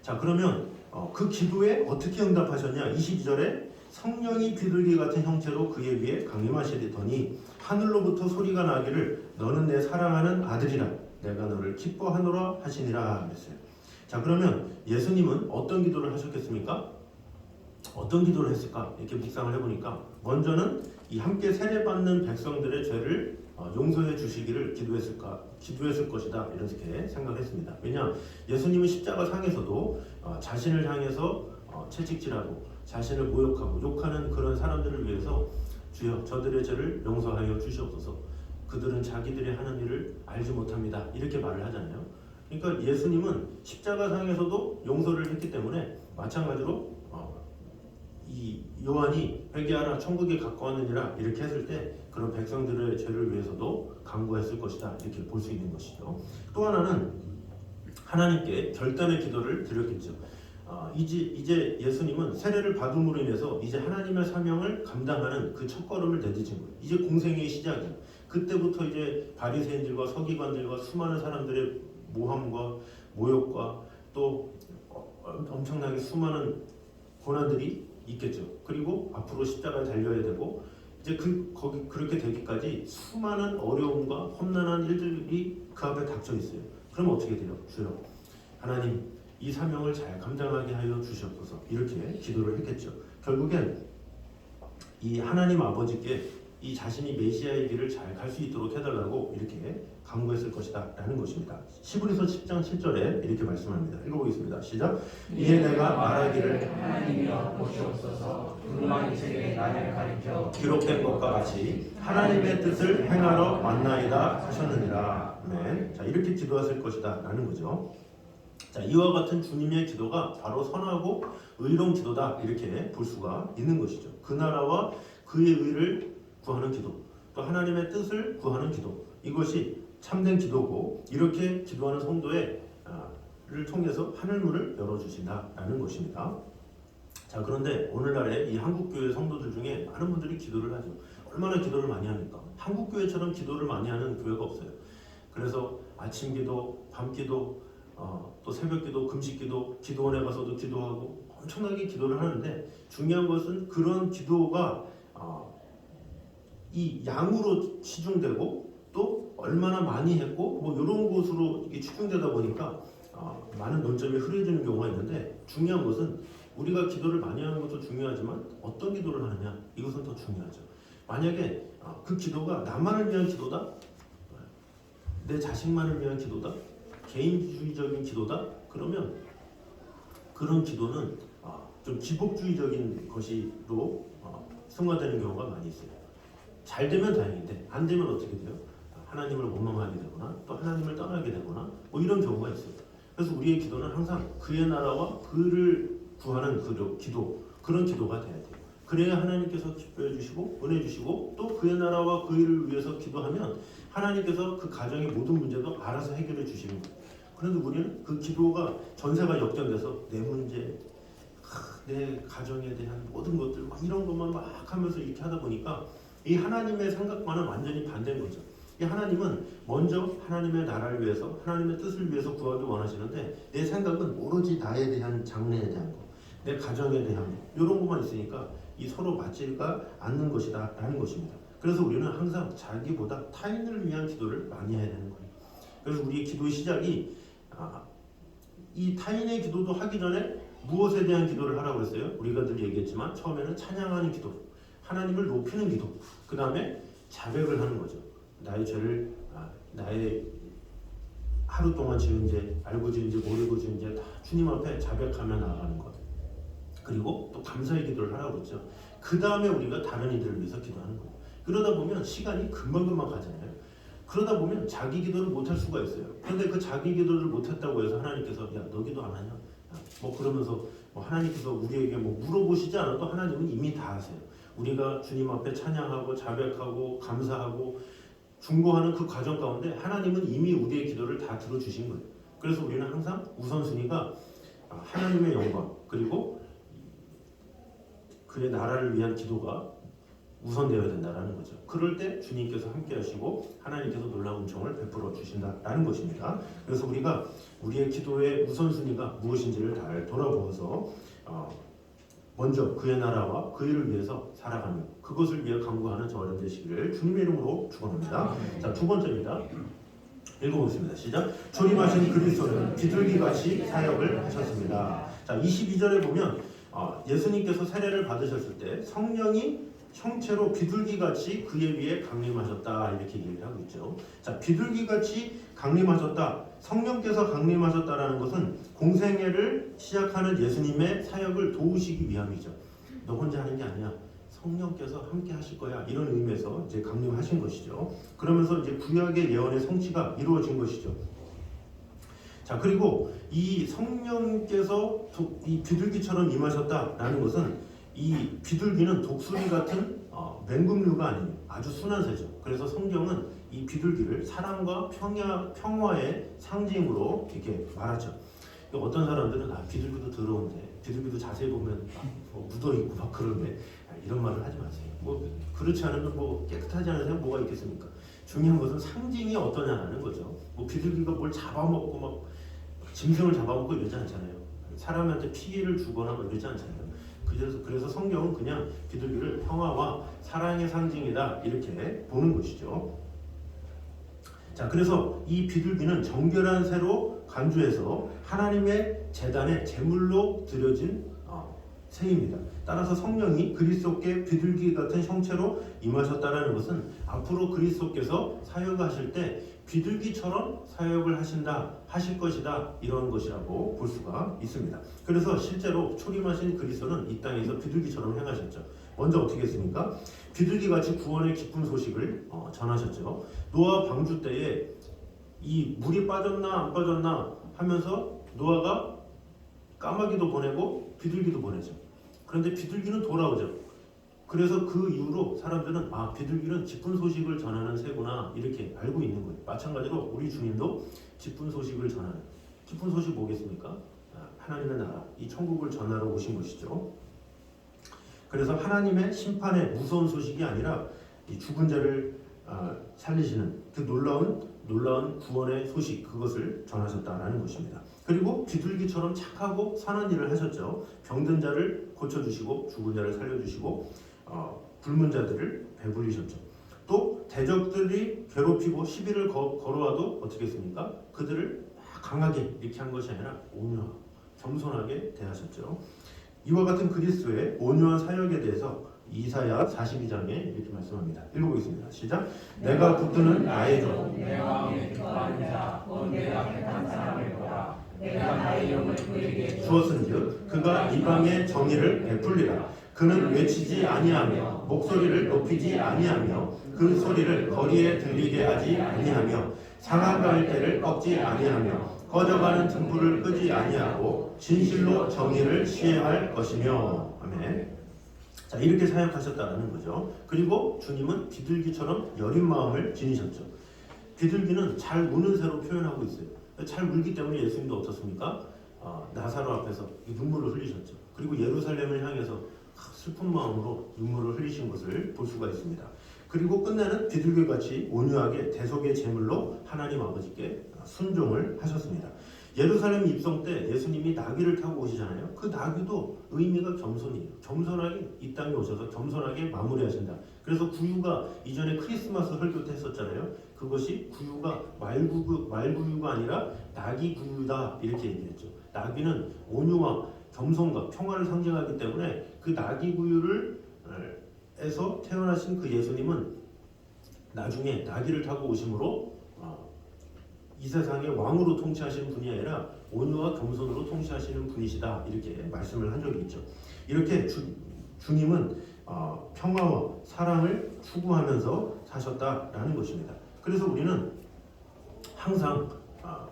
Speaker 1: 자, 그러면 그 기도에 어떻게 응답하셨냐? 22절에 성령이 비둘기 같은 형체로 그의 위에 강림하시더니 하늘로부터 소리가 나기를 너는 내 사랑하는 아들이라 내가 너를 기뻐하노라 하시니라 그랬어요. 자, 그러면 예수님은 어떤 기도를 하셨겠습니까? 어떤 기도를 했을까? 이렇게 묵상을 해보니까 먼저는 이 함께 세례받는 백성들의 죄를 용서해 주시기를 기도했을 것이다 이렇게 생각했습니다. 왜냐? 예수님은 십자가 상에서도 자신을 향해서 채찍질하고 자신을 모욕하고 욕하는 그런 사람들을 위해서 주여 저들의 죄를 용서하여 주시옵소서 그들은 자기들의 하는 일을 알지 못합니다 이렇게 말을 하잖아요. 그러니까 예수님은 십자가 상에서도 용서를 했기 때문에 마찬가지로 이 요한이 회개하라 천국에 가까웠느니라 이렇게 했을 때 그런 백성들의 죄를 위해서도 간구했을 것이다 이렇게 볼 수 있는 것이죠. 또 하나는 하나님께 결단의 기도를 드렸겠죠. 이제 예수님은 세례를 받음으로 인해서 이제 하나님의 사명을 감당하는 그 첫걸음을 내딛은 거예요. 이제 공생의 시작이에요. 그때부터 이제 바리새인들과 서기관들과 수많은 사람들의 모함과 모욕과 또 엄청나게 수많은 고난들이 있겠죠. 그리고 앞으로 십자가에 달려야 되고 이제 그렇게 되기까지 수많은 어려움과 험난한 일들이 그 앞에 닥쳐 있어요. 그럼 어떻게 돼요? 주여 하나님 이 사명을 잘 감당하게 하여 주시옵소서 이렇게 기도를 했겠죠. 결국엔 이 하나님 아버지께 이 자신이 메시아의 길을 잘 갈 수 있도록 해달라고 이렇게 간구했을 것이다 라는 것입니다. 히브리서 10장 7절에 이렇게 말씀합니다. 읽어보겠습니다. 시작. 이에 내가 말하기를
Speaker 3: 하나님이여 보시옵소서 두루마리 책에 나를 가리켜
Speaker 1: 기록된 것과 같이 하나님의 뜻을 행하러 왔나이다 하셨느니라. 아멘. 자, 이렇게 기도하실 것이다 라는 거죠. 자, 이와 같은 주님의 기도가 바로 선하고 의로운 기도다 이렇게 볼 수가 있는 것이죠. 그 나라와 그의 의를 구하는 기도, 또 하나님의 뜻을 구하는 기도, 이것이 참된 기도고 이렇게 기도하는 성도를 통해서 하늘문을 열어주신다라는 것입니다. 자, 그런데 오늘날에 이 한국교회 성도들 중에 많은 분들이 기도를 하죠. 얼마나 기도를 많이 합니까? 한국교회처럼 기도를 많이 하는 교회가 없어요. 그래서 아침 기도, 밤 기도, 또 새벽 기도, 금식 기도, 기도원에 가서도 기도하고 엄청나게 기도를 하는데 중요한 것은 그런 기도가 이 양으로 치중되고 또 얼마나 많이 했고 뭐 이런 것으로 이게 치중되다 보니까 많은 논점이 흐려지는 경우가 있는데 중요한 것은 우리가 기도를 많이 하는 것도 중요하지만 어떤 기도를 하느냐 이것은 더 중요하죠. 만약에 그 기도가 나만을 위한 기도다, 내 자식만을 위한 기도다, 개인주의적인 기도다, 그러면 그런 기도는 좀 기복주의적인 것으로 승화되는 경우가 많이 있어요. 잘 되면 다행인데 안 되면 어떻게 돼요? 하나님을 원망하게 되거나 또 하나님을 떠나게 되거나 뭐 이런 경우가 있어요. 그래서 우리의 기도는 항상 그의 나라와 그를 구하는 기도, 그런 기도가 돼야 돼요. 그래야 하나님께서 기뻐해 주시고 은혜 주시고 또 그의 나라와 그 일을 위해서 기도하면 하나님께서 그 가정의 모든 문제도 알아서 해결해 주시는 거예요. 그런데 우리는 그 기도가 전세가 역전돼서 내 문제, 내 가정에 대한 모든 것들 이런 것만 막 하면서 이렇게 하다 보니까 이 하나님의 생각과는 완전히 반대인 거죠. 이 하나님은 먼저 하나님의 나라를 위해서 하나님의 뜻을 위해서 구하기 원하시는데 내 생각은 오로지 나에 대한 장래에 대한 거, 내 가정에 대한 거 이런 것만 있으니까 이 서로 맞지가 않는 것이다 라는 것입니다. 그래서 우리는 항상 자기보다 타인을 위한 기도를 많이 해야 되는 거예요. 그래서 우리의 기도의 시작이 이 타인의 기도도 하기 전에 무엇에 대한 기도를 하라고 그랬어요? 우리가 늘 얘기했지만 처음에는 찬양하는 기도, 하나님을 높이는 기도, 그 다음에 자백을 하는 거죠. 나의 죄를 나의 하루 동안 지은 죄, 알고 지은 죄, 모르고 지은 죄 다 주님 앞에 자백하며 나아가는 것. 그리고 또 감사의 기도를 하라고 그랬죠. 그 다음에 우리가 다른 이들을 위해서 기도하는 거예요. 그러다 보면 시간이 금방금방 가잖아요. 그러다 보면 자기 기도를 못할 수가 있어요. 그런데 그 자기 기도를 못했다고 해서 하나님께서 야, 너 기도 안 하냐? 뭐 그러면서 뭐 하나님께서 우리에게 뭐 물어보시지 않아도 하나님은 이미 다 하세요. 우리가 주님 앞에 찬양하고 자백하고 감사하고 중보하는 그 과정 가운데 하나님은 이미 우리의 기도를 다 들어주신 거예요. 그래서 우리는 항상 우선순위가 하나님의 영광 그리고 그의 나라를 위한 기도가 우선되어야 된다라는 거죠. 그럴 때 주님께서 함께 하시고 하나님께서 놀라운 은총을 베풀어 주신다라는 것입니다. 그래서 우리가 우리의 기도의 우선순위가 무엇인지를 잘 돌아보아서 먼저 그의 나라와 그 일을 위해서 살아가며 그것을 위해 간구하는 저와 여러분 되시기를 주님의 이름으로 축원합니다. 자, 두 번째입니다. 읽어보겠습니다. 시작. 조림하신 그리스도는 비둘기같이 사역을 하셨습니다. 자, 22절에 보면 예수님께서 세례를 받으셨을 때 성령이 형체로 비둘기같이 그의 위에 강림하셨다 이렇게 얘기를 하고 있죠. 자, 비둘기같이 강림하셨다. 성령께서 강림하셨다라는 것은 공생애를 시작하는 예수님의 사역을 도우시기 위함이죠. 너 혼자 하는 게 아니야. 성령께서 함께 하실 거야. 이런 의미에서 이제 강림하신 것이죠. 그러면서 이제 구약의 예언의 성취가 이루어진 것이죠. 자, 그리고 이 성령께서 이 비둘기처럼 임하셨다라는 것은 이 비둘기는 독수리 같은 맹금류가 아닌 아주 순한 새죠. 그래서 성경은 이 비둘기를 사랑과 평화의 상징으로 이렇게 말하죠. 어떤 사람들은 비둘기도 더러운데 비둘기도 자세히 보면 뭐 묻어 있고 막 그런데 이런 말을 하지 마세요. 뭐 그렇지 않으면 뭐 깨끗하지 않은 새가 뭐가 있겠습니까? 중요한 것은 상징이 어떠냐라는 거죠. 뭐 비둘기가 뭘 잡아먹고 막 짐승을 잡아먹고 이러지 않잖아요. 사람한테 피해를 주거나 뭐 이러지 않잖아요. 그래서 성경은 그냥 비둘기를 평화와 사랑의 상징이다 이렇게 보는 것이죠. 자, 그래서 이 비둘기는 정결한 새로 간주해서 하나님의 제단에 제물로 드려진 새입니다. 따라서 성령이 그리스도께 비둘기 같은 형체로 임하셨다라는 것은 앞으로 그리스도께서 사역하실 때 비둘기처럼 사역을 하실 것이다 이런 것이라고 볼 수가 있습니다. 그래서 실제로 초림하신 그리스도는 이 땅에서 비둘기처럼 행하셨죠. 먼저 어떻게 했습니까? 비둘기같이 구원의 기쁜 소식을 전하셨죠. 노아 방주 때에 이 물이 빠졌나 안 빠졌나 하면서 노아가 까마귀도 보내고 비둘기도 보내죠. 그런데 비둘기는 돌아오죠. 그래서 그 이후로 사람들은 비둘기는 기쁜 소식을 전하는 새구나 이렇게 알고 있는 거예요. 마찬가지로 우리 주님도 기쁜 소식을 전하는 기쁜 소식 뭐겠습니까? 하나님의 나라, 이 천국을 전하러 오신 것이죠. 그래서 하나님의 심판의 무서운 소식이 아니라 이 죽은 자를 살리시는 그 놀라운 구원의 소식, 그것을 전하셨다라는 것입니다. 그리고 비둘기처럼 착하고 선한 일을 하셨죠. 병든 자를 고쳐주시고 죽은 자를 살려주시고 굶은 자들을 배불리셨죠. 또 대적들이 괴롭히고 시비를 걸어와도 어떻게 했습니까? 그들을 강하게 이렇게 한 것이 아니라 온유하고 겸손하게 대하셨죠. 이와 같은 그리스도의 온유한 사역에 대해서 이사야 42장에 이렇게 말씀합니다. 읽어보겠습니다. 시작. 내가 붙드는 나의 종
Speaker 3: 내 마음에 기뻐하는 자 곧 내 앞에 간 사람을 보라. 내가 나의 영을 그에게
Speaker 1: 주었은즉 그가 이방의 정의를 베풀리라. 그는 외치지 아니하며 목소리를 높이지 아니하며 그 소리를 거리에 들리게 하지 아니하며 상한 때를 꺾지 아니하며 꺼져가는 등불을 끄지 아니하고 진실로 정의를 시행할 것이며. 아멘. 자, 이렇게 사역하셨다는 거죠. 그리고 주님은 비둘기처럼 여린 마음을 지니셨죠. 비둘기는 잘 우는 새로 표현하고 있어요. 잘 울기 때문에 예수님도 어떻습니까? 나사로 앞에서 눈물을 흘리셨죠. 그리고 예루살렘을 향해서 슬픈 마음으로 눈물을 흘리신 것을 볼 수가 있습니다. 그리고 끝내는 비둘기같이 온유하게 대속의 제물로 하나님 아버지께 순종을 하셨습니다. 예루살렘 입성 때 예수님이 나귀를 타고 오시잖아요. 그 나귀도 의미가 겸손이에요. 겸손하게 이 땅에 오셔서 겸손하게 마무리하신다. 그래서 구유가 이전에 크리스마스 설교 때 했었잖아요. 그것이 구유가 말구유가 아니라 나귀 구유다 이렇게 얘기했죠. 나귀는 온유와 겸손과 평화를 상징하기 때문에 그 나귀구유를 에서 태어나신 그 예수님은 나중에 나귀를 타고 오심으로 이 세상의 왕으로 통치하시는 분이 아니라 온유와 겸손으로 통치하시는 분이시다 이렇게 말씀을 한 적이 있죠. 이렇게 주님은 평화와 사랑을 추구하면서 사셨다라는 것입니다. 그래서 우리는 항상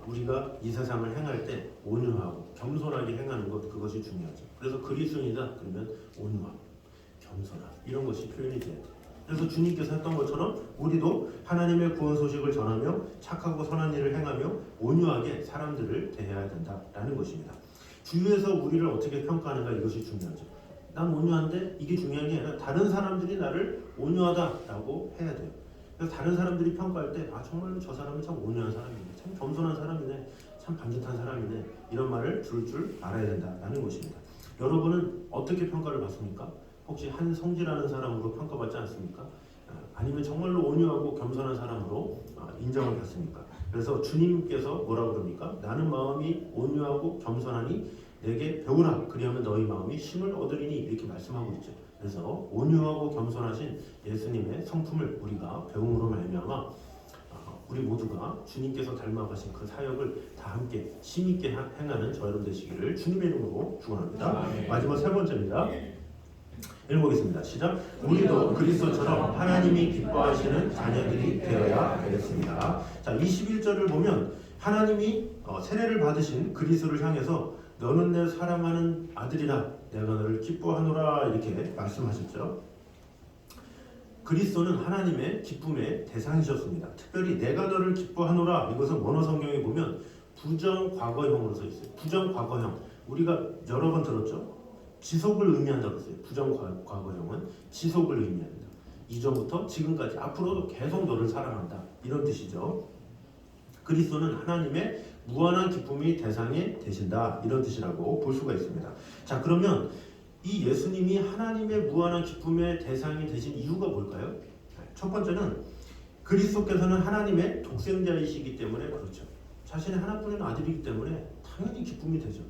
Speaker 1: 우리가 이 세상을 행할 때 온유하고 겸손하게 행하는 것 그것이 중요하죠. 그래서 그리스도인이다 그러면 온유하고 겸손하고 이런 것이 표현이 돼야 돼요. 그래서 주님께서 했던 것처럼 우리도 하나님의 구원 소식을 전하며 착하고 선한 일을 행하며 온유하게 사람들을 대해야 된다라는 것입니다. 주위에서 우리를 어떻게 평가하는가 이것이 중요하죠. 난 온유한데 이게 중요한 게 아니라 다른 사람들이 나를 온유하다라고 해야 돼요. 그래서 다른 사람들이 평가할 때 정말로 저 사람은 참 온유한 사람이네, 참 겸손한 사람이네, 참 반듯한 사람이네 이런 말을 들을 줄 알아야 된다라는 것입니다. 여러분은 어떻게 평가를 받습니까? 혹시 한성지라는 사람으로 평가받지 않습니까? 아니면 정말로 온유하고 겸손한 사람으로 인정을 받습니까? 그래서 주님께서 뭐라고 그럽니까? 나는 마음이 온유하고 겸손하니 내게 배우라 그리하면 너희 마음이 힘을 얻으리니 이렇게 말씀하고 있죠. 그래서 온유하고 겸손하신 예수님의 성품을 우리가 배움으로 말미암아 우리 모두가 주님께서 닮아가신 그 사역을 다 함께 힘있게 행하는 저 여러분 되시기를 주님의 이름으로 축원합니다. 마지막 세 번째입니다. 읽어보겠습니다. 시작. 우리도 그리스도처럼 하나님이 기뻐하시는 자녀들이 되어야 되겠습니다. 자, 21절을 보면 하나님이 세례를 받으신 그리스도를 향해서 너는 내 사랑하는 아들이라 내가 너를 기뻐하노라 이렇게 말씀하셨죠. 그리스도는 하나님의 기쁨의 대상이셨습니다. 특별히 내가 너를 기뻐하노라 이것은 원어 성경에 보면 부정 과거형으로 써 있어요. 부정 과거형 우리가 여러 번 들었죠. 지속을 의미한다고 했어요. 부정 과거형은 지속을 의미합니다. 이전부터 지금까지 앞으로도 계속 너를 사랑한다 이런 뜻이죠. 그리스도는 하나님의 무한한 기쁨이 대상이 되신다 이런 뜻이라고 볼 수가 있습니다. 자, 그러면 이 예수님이 하나님의 무한한 기쁨의 대상이 되신 이유가 뭘까요? 첫 번째는 그리스도께서는 하나님의 독생자이시기 때문에 그렇죠. 자신의 하나뿐인 아들이기 때문에 당연히 기쁨이 되죠.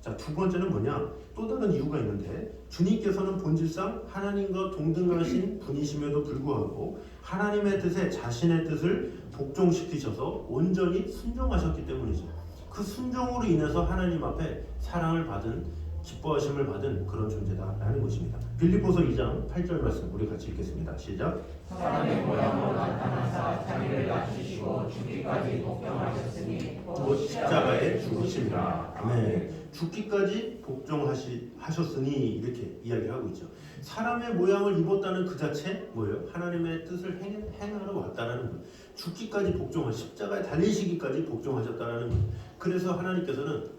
Speaker 1: 자, 두 번째는 뭐냐? 또 다른 이유가 있는데 주님께서는 본질상 하나님과 동등하신 분이심에도 불구하고 하나님의 뜻에 자신의 뜻을 복종시키셔서 온전히 순종하셨기 때문이죠. 그 순종으로 인해서 하나님 앞에 사랑을 받은 기뻐하심을 받은 그런 존재다라는 것입니다. 빌립보서 2장 8절 말씀 우리 같이 읽겠습니다. 시작.
Speaker 3: 사람의 모양으로 나타나사 자기를 낮추시고 죽기까지 복종하셨으니
Speaker 1: 곧 십자가에 죽으심이라. 아멘. 죽기까지 복종하셨으니 이렇게 이야기하고 있죠. 사람의 모양을 입었다는 그 자체 뭐예요? 하나님의 뜻을 행하러 왔다라는 거예요. 죽기까지 십자가에 달리시기까지 복종하셨다라는 거예요. 그래서 하나님께서는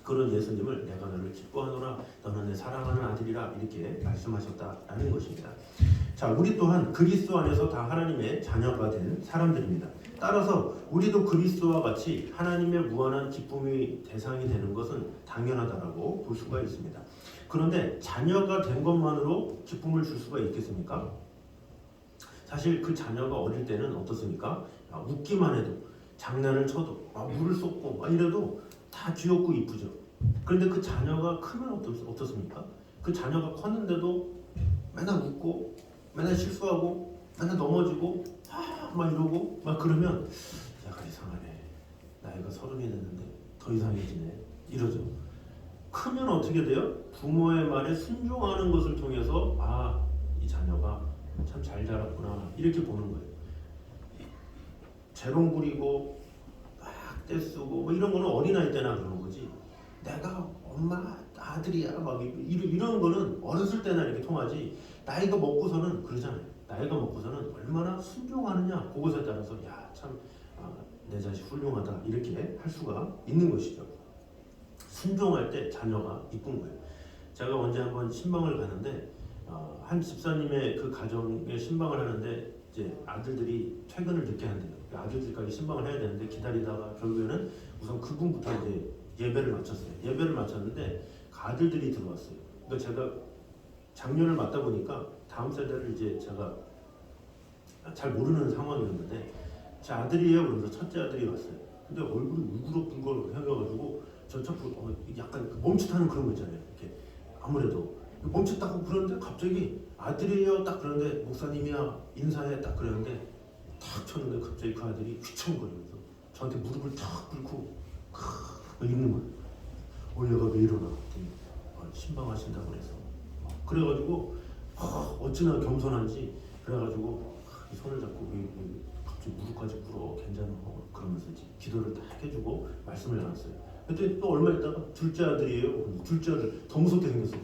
Speaker 1: 그런 예수님을 내가 너를 기뻐하노라 너는 내 사랑하는 아들이라 이렇게 말씀하셨다라는 것입니다. 자, 우리 또한 그리스도 안에서 다 하나님의 자녀가 된 사람들입니다. 따라서 우리도 그리스도와 같이 하나님의 무한한 기쁨의 대상이 되는 것은 당연하다라고 볼 수가 있습니다. 그런데 자녀가 된 것만으로 기쁨을 줄 수가 있겠습니까? 사실 그 자녀가 어릴 때는 어떻습니까? 웃기만 해도 장난을 쳐도 물을 쏟고 이래도 다 귀엽고 이쁘죠. 그런데 그 자녀가 크면 어떻습니까? 그 자녀가 컸는데도 맨날 웃고 맨날 실수하고 맨날 넘어지고 막 이러고 막 그러면 약간 이상하네. 나이가 30이 됐는데 더 이상해지네. 이러죠. 크면 어떻게 돼요? 부모의 말에 순종하는 것을 통해서 이 자녀가 참 잘 자랐구나 이렇게 보는 거예요. 재롱 부리고 막 떼쓰고 이런 거는 어린아이 때나 그런 거지. 내가 엄마 아들이야 막 이런 거는 어렸을 때나 이렇게 통하지. 나이가 먹고서는 그러잖아요. 나이가 먹고서는 얼마나 순종하느냐 그것에 따라서 참 내 자식 훌륭하다 이렇게 할 수가 있는 것이죠. 순종할 때 자녀가 이쁜 거예요. 제가 언제 한번 신방을 가는데 한 집사님의 그 가정에 신방을 하는데 이제 아들들이 퇴근을 늦게 한대요. 아들들까지 신방을 해야 되는데 기다리다가 결국에는 우선 그분부터 이제 예배를 마쳤어요. 예배를 마쳤는데 그 아들들이 들어왔어요. 그러니까 제가 작년을 맞다 보니까 다음 세대를 이제 제가 잘 모르는 상황이었는데 제 아들이에요. 그러면서 첫째 아들이 왔어요. 근데 얼굴이 울그럭불그럭 해가지고 저 자꾸 약간 그 멈칫하는 그런 거 있잖아요. 이렇게 아무래도 멈칫하고 그러는데 갑자기 아들이에요 딱 그러는데 목사님이야 인사해 딱 그러는데 탁 쳤는데 갑자기 그 아들이 휘청거리면서 저한테 무릎을 탁 꿇고 읽는 거예요. 얘가 왜 이러나 했더니 신방하신다고 그래서 그래가지고 어찌나 겸손한지 그래가지고 이 손을 잡고 갑자기 무릎까지 꿇어 괜찮아 그러면서 이제 기도를 딱 해주고 말씀을 나눴어요. 그때 또 얼마 있다가 둘째 아들이에요. 둘째 아들 더 무섭게 생겼어.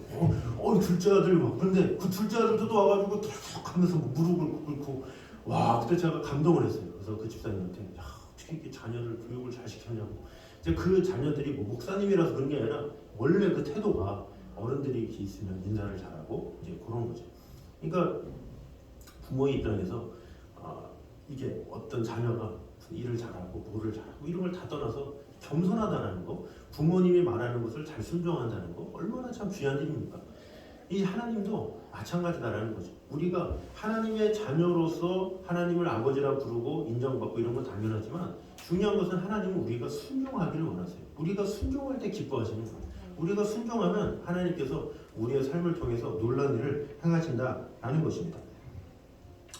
Speaker 1: 둘째 아들 막 그런데 그 둘째 아들도 또 와가지고 털썩하면서 무릎을 꿇고 와 그때 제가 감동을 했어요. 그래서 그 집사님한테 야 어떻게 이렇게 자녀를 교육을 잘 시켰냐고. 이제 그 자녀들이 뭐 목사님이라서 그런 게 아니라 원래 그 태도가 어른들이 이렇게 있으면 인사를 잘하고 이제 그런 거죠. 그러니까 부모의 입장에서 이게 어떤 자녀가 무슨 일을 잘하고 뭐를 잘하고 이런 걸 다 떠나서 겸손하다는 거, 부모님이 말하는 것을 잘 순종한다는 거 얼마나 참 귀한 일입니까? 이 하나님도 마찬가지다라는 거죠. 우리가 하나님의 자녀로서 하나님을 아버지라 부르고 인정받고 이런 건 당연하지만 중요한 것은 하나님은 우리가 순종하기를 원하세요. 우리가 순종할 때 기뻐하시는 거예요. 우리가 순종하면 하나님께서 우리의 삶을 통해서 놀라운 일을 행하신다라는 것입니다.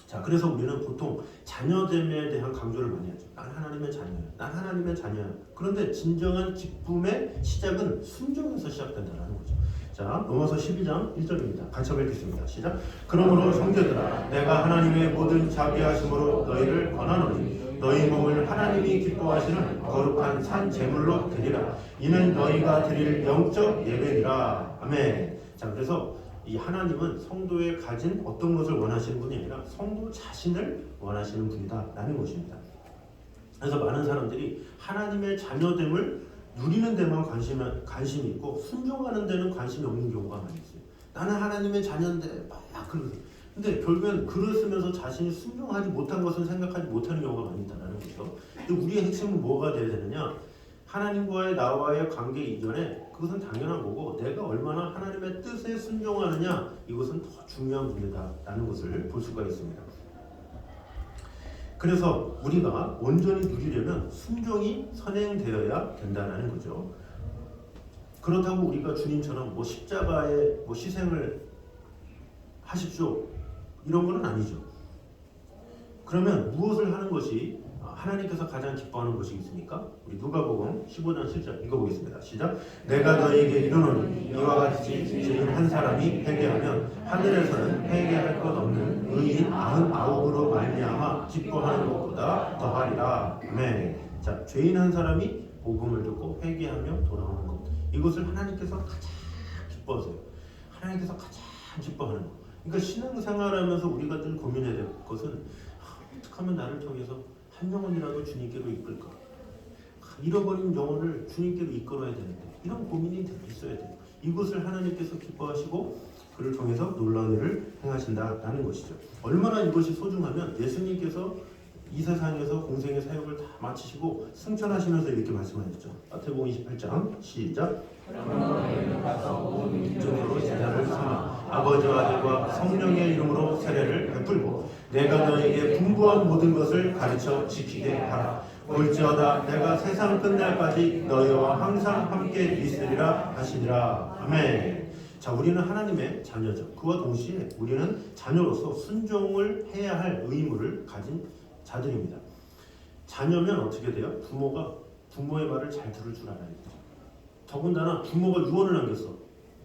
Speaker 1: 자, 그래서 우리는 보통 자녀됨에 대한 강조를 많이 하죠. 난 하나님의 자녀야. 난 하나님의 자녀야. 그런데 진정한 기쁨의 시작은 순종에서 시작된다는 거죠. 자, 로마서 12장 1절입니다. 같이 읽겠습니다. 시작. 그러므로 형제들아, 내가 하나님의 모든 자비하심으로 너희를 권하노니 너희 몸을 하나님이 기뻐하시는 거룩한 산 제물로 드리라. 이는 너희가 드릴 영적 예배니라. 아멘. 자, 그래서 이 하나님은 성도에 가진 어떤 것을 원하시는 분이 아니라 성도 자신을 원하시는 분이다라는 것입니다. 그래서 많은 사람들이 하나님의 자녀됨을 누리는 데만 관심이 있고 순종하는 데는 관심이 없는 경우가 많이 있어요. 나는 하나님의 자녀인데 막 그러세요. 근데 결국엔 글을 쓰면서 자신이 순종하지 못한 것은 생각하지 못하는 경우가 많이 있다는 거죠. 근데 우리의 핵심은 뭐가 되어야 되느냐? 하나님과의 나와의 관계 이전에 그것은 당연한 거고 내가 얼마나 하나님의 뜻에 순종하느냐 이것은 더 중요한 문제다라는 것을 볼 수가 있습니다. 그래서 우리가 온전히 누리려면 순종이 선행되어야 된다는 거죠. 그렇다고 우리가 주님처럼 뭐 십자가에 뭐 희생을 하십시오 이런 건 아니죠. 그러면 무엇을 하는 것이 하나님께서 가장 기뻐하는 것이 있습니까? 우리 누가복음 15장 7절 읽어보겠습니다. 시작. 내가 너에게 이르노니 이와 같이 죄인 한 사람이 회개하면 하늘에서는 회개할 것 없는 의인 99으로 말미암아 기뻐하는 것보다 더하리라. 아멘. 자, 죄인 한 사람이 복음을 듣고 회개하며 돌아오는 것, 이것을 하나님께서 가장 기뻐하세요. 하나님께서 가장 기뻐하는 것. 그러니까 신앙생활하면서 우리가 늘 고민해야 될 것은 어떻게 하면 나를 통해서 한 영혼이라도 주님께로 이끌까? 잃어버린 영혼을 주님께로 이끌어야 되는데 이런 고민이 있어야 돼요. 이것을 하나님께서 기뻐하시고 그를 통해서 놀라운 일을 행하신다라는 것이죠. 얼마나 이것이 소중하면 예수님께서 이 세상에서 공생의 사역을 다 마치시고 승천하시면서 이렇게 말씀하셨죠. 마태복음 28장 시작. 이름으로 제자를 삼아 아버지와 아들과 성령의 이름으로 세례를 베풀고 내가 너에게 분부한 모든 것을 가르쳐 지키게 하라. 볼지어다 내가 세상 끝날까지 너희와 항상 함께 있으리라 하시니라. 아멘. 자, 우리는 하나님의 자녀죠. 그와 동시에 우리는 자녀로서 순종을 해야 할 의무를 가진 자들입니다. 자녀면 어떻게 돼요? 부모의 말을 잘 들을 줄 알아야 돼요. 더군다나 부모가 유언을 남겼어.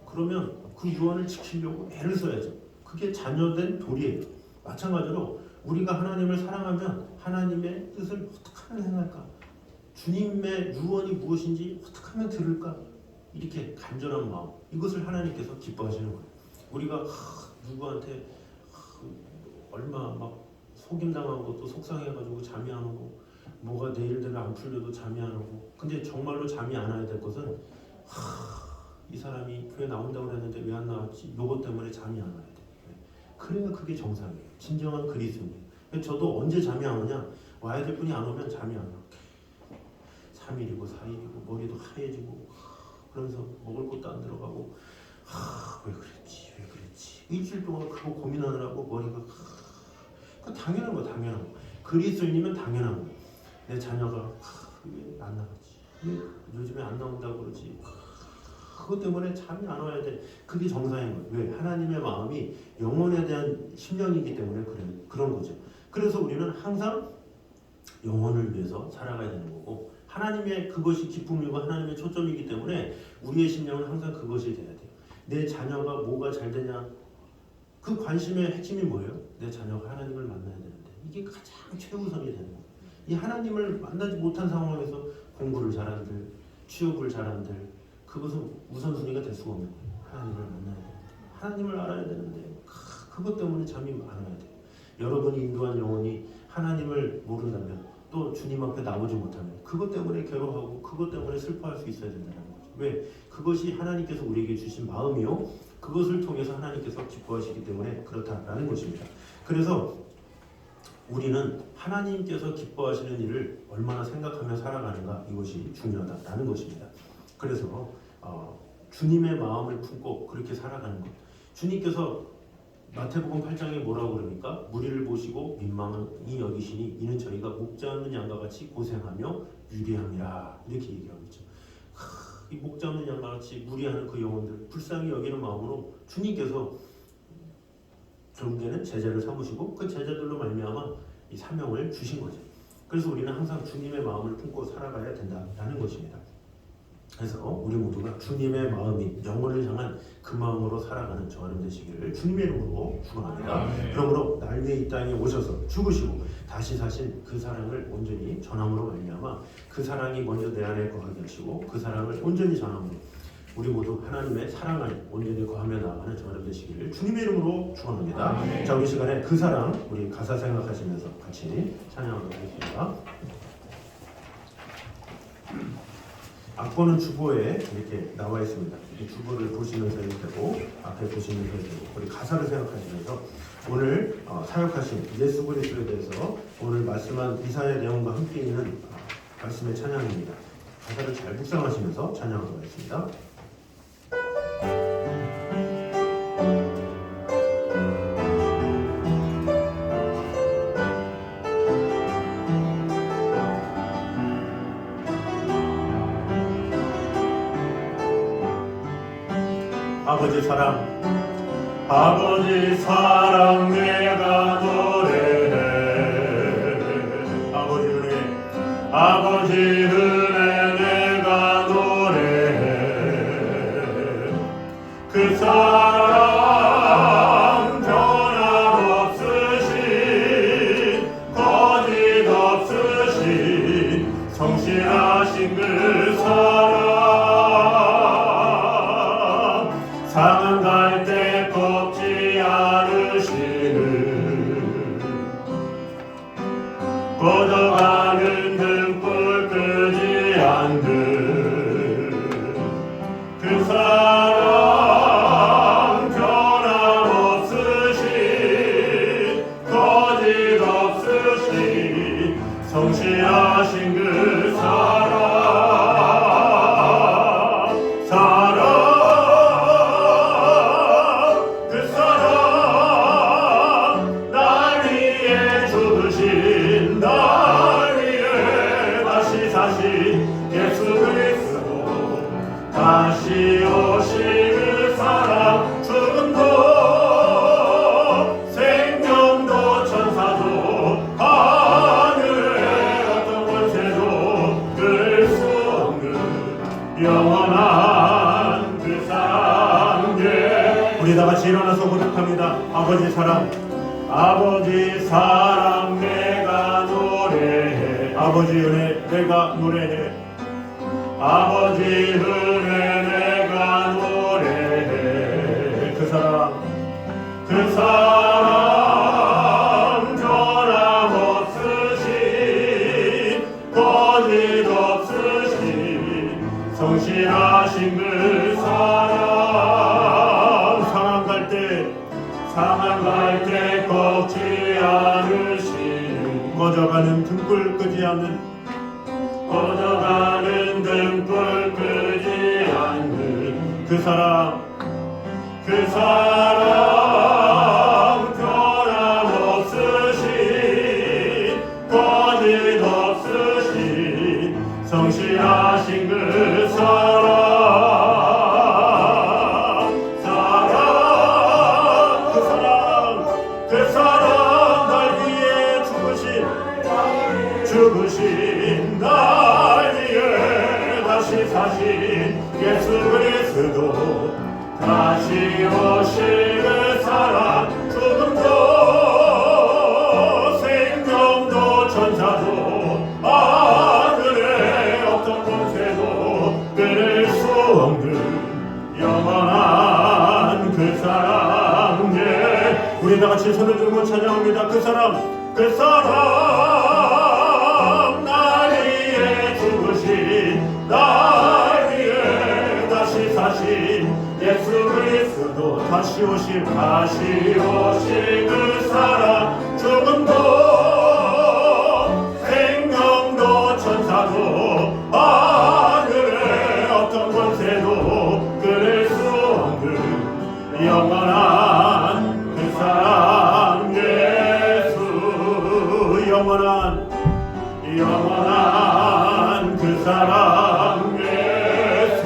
Speaker 1: 그러면 그 유언을 지키려고 애를 써야죠. 그게 자녀된 도리예요. 마찬가지로 우리가 하나님을 사랑하면 하나님의 뜻을 어떻게 하면 행할까? 주님의 유언이 무엇인지 어떻게 하면 들을까? 이렇게 간절한 마음, 이것을 하나님께서 기뻐하시는 거예요. 우리가 누구한테 얼마 막 속임당한 것도 속상해가지고 잠이 안 오고 뭐가 내일 되면 안 풀려도 잠이 안 오고, 근데 정말로 잠이 안 와야 될 것은 이 사람이 교회 나온다고 했는데 왜 안 나왔지? 요것 때문에 잠이 안 와야 돼. 그래야 그게 정상이에요. 진정한 그리스도인이에요. 저도 언제 잠이 안 오냐? 와야 될 분이 안 오면 잠이 안 와. 3일이고 4일이고 머리도 하얘지고 그러면서 먹을 것도 안 들어가고 왜 그랬지 일주일 동안 그거 고민하느라고 머리가 그 당연한 거 당연한 거. 그리스도인이면 당연한 거. 내 자녀가 왜 안 나갔지? 왜 요즘에 안 나온다고 그러지. 그것 때문에 잠이 안 와야 돼. 그게 정상인 거예요. 왜? 하나님의 마음이 영혼에 대한 심령이기 때문에 그런 거죠. 그래서 우리는 항상 영혼을 위해서 살아가야 되는 거고, 하나님의 그것이 기쁨이고 하나님의 초점이기 때문에 우리의 심령은 항상 그것이 돼야 돼요. 내 자녀가 뭐가 잘 되냐, 그 관심의 핵심이 뭐예요? 내 자녀가 하나님을 만나야 되는데 이게 가장 최우선이 되는 거예요. 이 하나님을 만나지 못한 상황에서 공부를 잘한들, 취업을 잘한들, 그것은 우선순위가 될 수가 없는 거예요. 하나님을 만나야 되는데, 하나님을 알아야 되는데 그것 때문에 잠이 안 와야 돼요. 여러분이 인도한 영혼이 하나님을 모른다면, 또 주님 앞에 나오지 못하면 그것 때문에 괴로워하고 그것 때문에 슬퍼할 수 있어야 된다는 거죠. 왜? 그것이 하나님께서 우리에게 주신 마음이요, 그것을 통해서 하나님께서 기뻐하시기 때문에 그렇다라는 것입니다. 그래서 우리는 하나님께서 기뻐하시는 일을 얼마나 생각하며 살아가는가, 이것이 중요하다라는 것입니다. 그래서 주님의 마음을 품고 그렇게 살아가는 것. 주님께서 마태복음 8장에 뭐라고 그러니까? 무리를 보시고 민망히 여기시니 이는 저희가 목자 없는 양과 같이 고생하며 유리함이라, 이렇게 얘기하고 있죠. 이 목자 없는 양과 같이 무리하는 그 영혼들 불쌍히 여기는 마음으로 주님께서 결국에는 제자를 삼으시고 그 제자들로 말미암아 이 사명을 주신 거죠. 그래서 우리는 항상 주님의 마음을 품고 살아가야 된다라는 것입니다. 그래서 우리 모두가 주님의 마음이 영혼을 향한 그 마음으로 살아가는 저와 여러분 되시기를 주님의 이름으로 축원합니다. 그러므로 날 위해 이 땅에 오셔서 죽으시고 다시 사신 그 사랑을 온전히 전함으로 말미암아 그 사랑이 먼저 내 안에 거하게 하시고 그 사랑을 온전히 전함으로 우리 모두 하나님의 사랑 안에 온전히 거하며 나아가는 저와 여러분 되시기를 주님의 이름으로 축원합니다. 자, 우리 시간에 그 사랑, 우리 가사 생각하시면서 같이 찬양하도록 하겠습니다. 악보는 주보에 이렇게 나와 있습니다. 이 주보를 보시면서 해도 되고 앞에 보시면서 해도 되고, 우리 가사를 생각하시면서 오늘 사역하신 예수 그리스도에 대해서 오늘 말씀한 이사야 내용과 함께 있는 말씀의 찬양입니다. 가사를 잘 묵상하시면서 찬양하도록 하겠습니다. 아버지 사랑, 아버지 사랑 내가 노래해. 아버지 은혜, 아버지 은혜 내가 노래해. 그 사랑 변함없으신, 거짓없으신, 성실하신 그 사랑, 상한 갈 때 꺾지 않으시는, 꺼져가는 등불 끄지 않는 그 사랑 변함없으신, 거짓없으신, 성실하신 그 사랑, 예수 그리스도 다시 오실 그 사랑, 죽음도 생명도 천사도 하늘의 어떤 권세도 끊을 수 없는 영원한 그 사랑. 우리 다 같이 일어나서 고백합니다. 아버지 사랑, 아버지 사랑 내가 노래해. 아버지 은혜 내가 노래해. 아버지 은혜 내가 노래해. 그 사랑, 그 사랑 변함없으신, 거짓없으신, 성실하신 그 사랑, 상한 갈 때 꺾지 않으신, 꺼져가는 등불 끄지 않는, 꺼져가는 등불 끄지 않는 그 사랑, 그 사랑 변함없으신, 거짓없으신, 성실하신 그 예수도 다시 오실 그 사랑 죽음도 생명도 천사도 하늘의 어떤 권세도 끊을 수 없는 영원한 그 사랑 예 우리 다 같이 손을 들고 찬양합니다. 그 사랑 그 사랑 날 위해 죽으신 날 위해 다시 사신 예수 그리스도 다시 오실 그 사랑 죽음도 생명도 천사도 하늘의 어떤 권세도 끊을 수 없는 영원한 그 사랑 예수 영원한 그 사랑 예수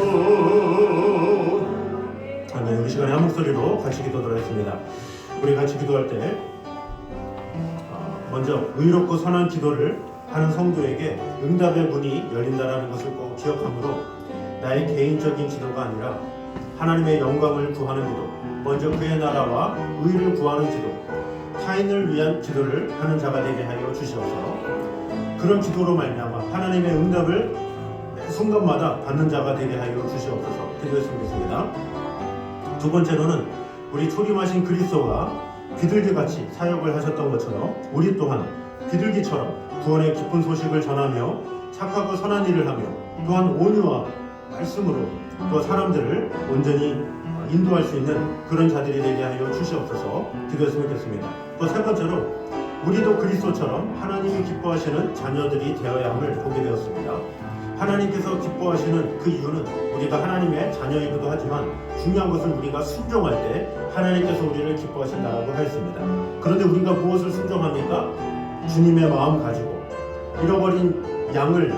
Speaker 1: 아멘. 우리 시간에 한 목소리로 같이 기도드리겠습니다. 우리 같이 기도할 때 먼저 의롭고 선한 기도를 하는 성도에게 응답의 문이 열린다는 것을 꼭 기억하므로 나의 개인적인 기도가 아니라 하나님의 영광을 구하는 기도, 먼저 그의 나라와 의를 구하는 기도, 타인을 위한 기도를 하는 자가 되게 하여 주시옵소서. 그런 기도로 말미암아 하나님의 응답을 매 순간마다 받는 자가 되게 하여 주시옵소서. 기도했으면 좋겠습니다. 두 번째로는 우리 초림하신 그리스도가 비둘기같이 사역을 하셨던 것처럼 우리 또한 비둘기처럼 구원의 기쁜 소식을 전하며 착하고 선한 일을 하며 또한 온유와 말씀으로 또 사람들을 온전히 인도할 수 있는 그런 자들이 되게 하여 주시옵소서. 기도했으면 좋겠습니다. 또 세 번째로 우리도 그리스도처럼 하나님이 기뻐하시는 자녀들이 되어야 함을 보게 되었습니다. 하나님께서 기뻐하시는 그 이유는 우리가 하나님의 자녀이기도 하지만 중요한 것은 우리가 순종할 때 하나님께서 우리를 기뻐하신다라고 하였습니다. 그런데 우리가 무엇을 순종합니까? 주님의 마음 가지고 잃어버린 양을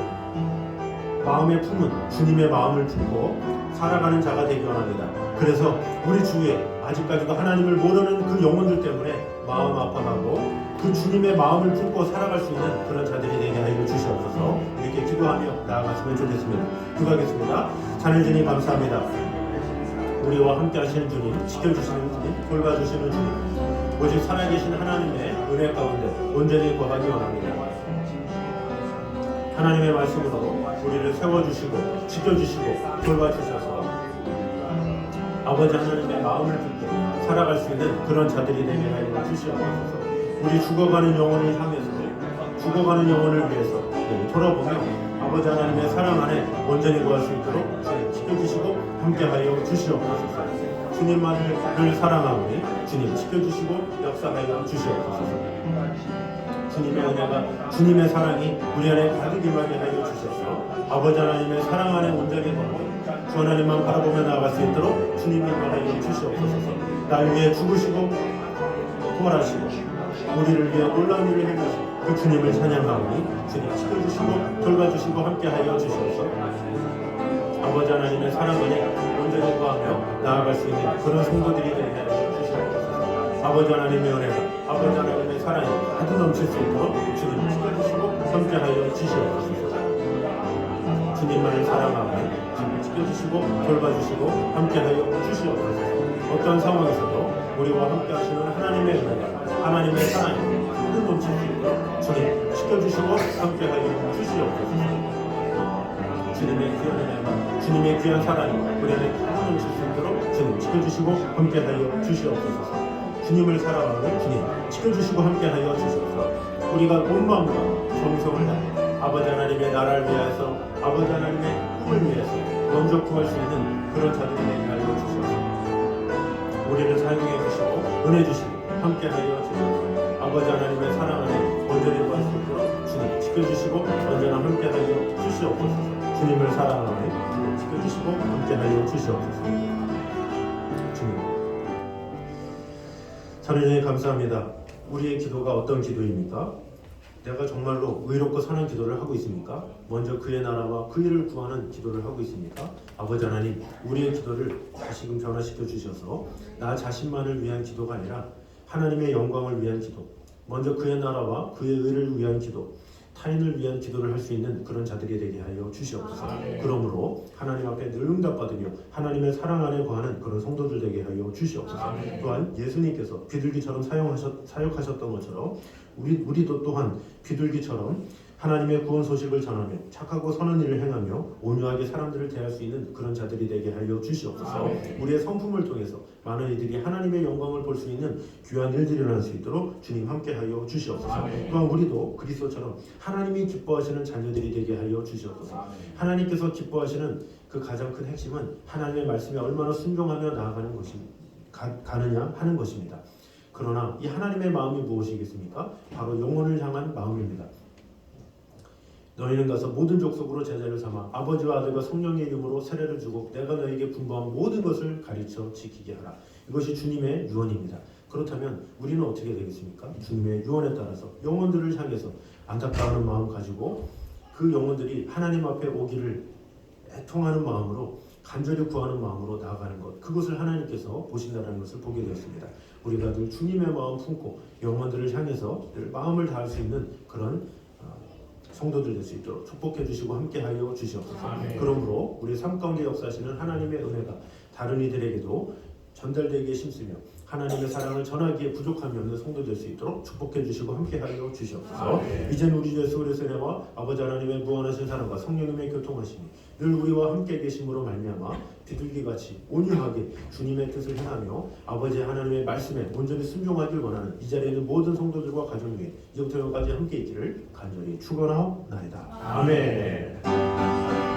Speaker 1: 마음에 품은 주님의 마음을 품고 살아가는 자가 되기 원합니다. 그래서 우리 주위에 아직까지도 하나님을 모르는 그 영혼들 때문에 마음 아파하고 그 주님의 마음을 품고 살아갈 수 있는 그런 자들이 되게 하여 주시옵소서. 이렇게 기도하며 나아갔으면 좋겠습니다. 기도하겠습니다. 하늘 주님 감사합니다. 우리와 함께 하시는 주님, 지켜주시는 주님, 돌봐주시는 주님, 오직 살아계신 하나님의 은혜 가운데 온전히 거하기 원합니다. 하나님의 말씀으로 우리를 세워주시고 지켜주시고 돌봐주셔서 아버지 하나님의 마음을 품고 살아갈 수 있는 그런 자들이 되게 하여 주시옵소서. 우리 죽어가는 영혼을 향해서 죽어가는 영혼을 위해서 돌아보며 아버지 하나님의 사랑 안에 온전히 거할 수 있도록 주님 지켜주시고 함께하여 주시옵소서. 주님만을 늘 사랑하오니 주님 지켜주시고 역사하여 주시옵소서. 주님의 은혜가 주님의 사랑이 우리 안에 가득 임하게 하여 주셔서 아버지 하나님의 사랑 안에 온전히 거하고 주 하나님만 바라보며 나아갈 수 있도록 주님이 임하여 주시옵소서. 날 위해 죽으시고 부활하시고 우리를 위해 놀라운 일을 행하신 그 주님을 찬양하오니 주님 지켜주시고 돌봐주시고 함께하여 주시옵소서. 아버지 하나님의 사랑 안에 온전히 거하며 나아갈 수 있는 그런 성도들이 되게 하여 주시옵소서. 아버지 하나님의 은혜가 아버지 하나님의 사랑이 가득 넘칠 수 있도록 주님 지켜주시고 함께하여 주시옵소서. 주님만을 사랑하오니 주님 지켜주시고 돌봐주시고 함께하여 주시옵소서. 어떤 상황에서도 우리와 함께하시는 하나님의 은혜가 하나님의 사랑이 가득 넘칠 수 있도록 주님 지켜주시고 함께하여 주시옵소서. 주님의 귀한 은혜가 주님의 귀한 사랑이 우리 안에 가득 넘칠 수 있도록 주님 지켜주시고 함께하여 주시옵소서. 주님을 사랑하는 주님 지켜주시고 함께하여 주시옵소서. 우리가 온 마음과 정성을 다해 아버지 하나님의 나라를 위해서 아버지 하나님의 꿈을 위해서 먼저 구할 수 있는 그런 자들이 되게 하여 주시옵소서. 우리를 사용해 주시고 은혜 주시고 함께하여 주시옵소서. 아버지 하나님의 사랑 안에 온전히 구할 수 있도록 주님 지켜주시고 언제나 함께하여 주시옵소서. 주님을 사랑하는 주님 지켜주시고 함께하여 주시옵소서. 주님 하나님 감사합니다. 우리의 기도가 어떤 기도입니까? 내가 정말로 의롭고 선한 기도를 하고 있습니까? 먼저 그의 나라와 그 일을 구하는 기도를 하고 있습니까? 아버지 하나님, 우리의 기도를 다시금 변화시켜 주셔서 나 자신만을 위한 기도가 아니라 하나님의 영광을 위한 기도, 먼저 그의 나라와 그의 의를 위한 기도, 타인을 위한 기도를 할 수 있는 그런 자들이 되게 하여 주시옵소서.
Speaker 3: 아멘.
Speaker 1: 그러므로 하나님 앞에 늘 응답받으며 하나님의 사랑 안에 거하는 그런 성도들 되게 하여 주시옵소서.
Speaker 3: 아멘.
Speaker 1: 또한 예수님께서 비둘기처럼 사역하셨던 것처럼 우리도 또한 비둘기처럼 하나님의 구원 소식을 전하며 착하고 선한 일을 행하며 온유하게 사람들을 대할 수 있는 그런 자들이 되게 하여 주시옵소서.
Speaker 3: 아멘.
Speaker 1: 우리의 성품을 통해서 많은 이들이 하나님의 영광을 볼 수 있는 귀한 일들이 일어날 수 있도록 주님 함께 하여 주시옵소서.
Speaker 3: 아멘.
Speaker 1: 또한 우리도 그리스도처럼 하나님이 기뻐하시는 자녀들이 되게 하여 주시옵소서.
Speaker 3: 아멘.
Speaker 1: 하나님께서 기뻐하시는 그 가장 큰 핵심은 하나님의 말씀에 얼마나 순종하며 나아가는 가느냐 하는 것입니다. 그러나 이 하나님의 마음이 무엇이겠습니까? 바로 영혼을 향한 마음입니다. 너희는 가서 모든 족속으로 제자를 삼아 아버지와 아들과 성령의 이름으로 세례를 주고 내가 너희에게 분부한 모든 것을 가르쳐 지키게 하라. 이것이 주님의 유언입니다. 그렇다면 우리는 어떻게 되겠습니까? 주님의 유언에 따라서 영혼들을 향해서 안타까워하는 마음 가지고 그 영혼들이 하나님 앞에 오기를 애통하는 마음으로 간절히 구하는 마음으로 나아가는 것, 그것을 하나님께서 보신다는 것을 보게 되었습니다. 우리가 늘 주님의 마음 품고 영혼들을 향해서 늘 마음을 다할 수 있는 그런 성도들 될 수 있도록 축복해 주시고 함께하여 주시옵소서.
Speaker 3: 아멘.
Speaker 1: 그러므로 우리 삶 가운데 역사하시는 하나님의 은혜가 다른 이들에게도 전달되기에 힘쓰며 하나님의 사랑을 전하기에 부족함이 없는 성도 될 수 있도록 축복해 주시고 함께하여 주시옵소서.
Speaker 3: 아멘.
Speaker 1: 이제는 우리 주 예수 그리스도의 은혜와 아버지 하나님의 무한하신 사랑과 성령님의 교통하심이 늘 우리와 함께 계심으로 말미암아 비둘기같이 온유하게 주님의 뜻을 행하며 아버지 하나님의 말씀에 온전히 순종하길 원하는 이 자리에 있는 모든 성도들과 가정 중에 이제부터 여기까지 함께 있기를 간절히 축원하옵나이다. 아멘.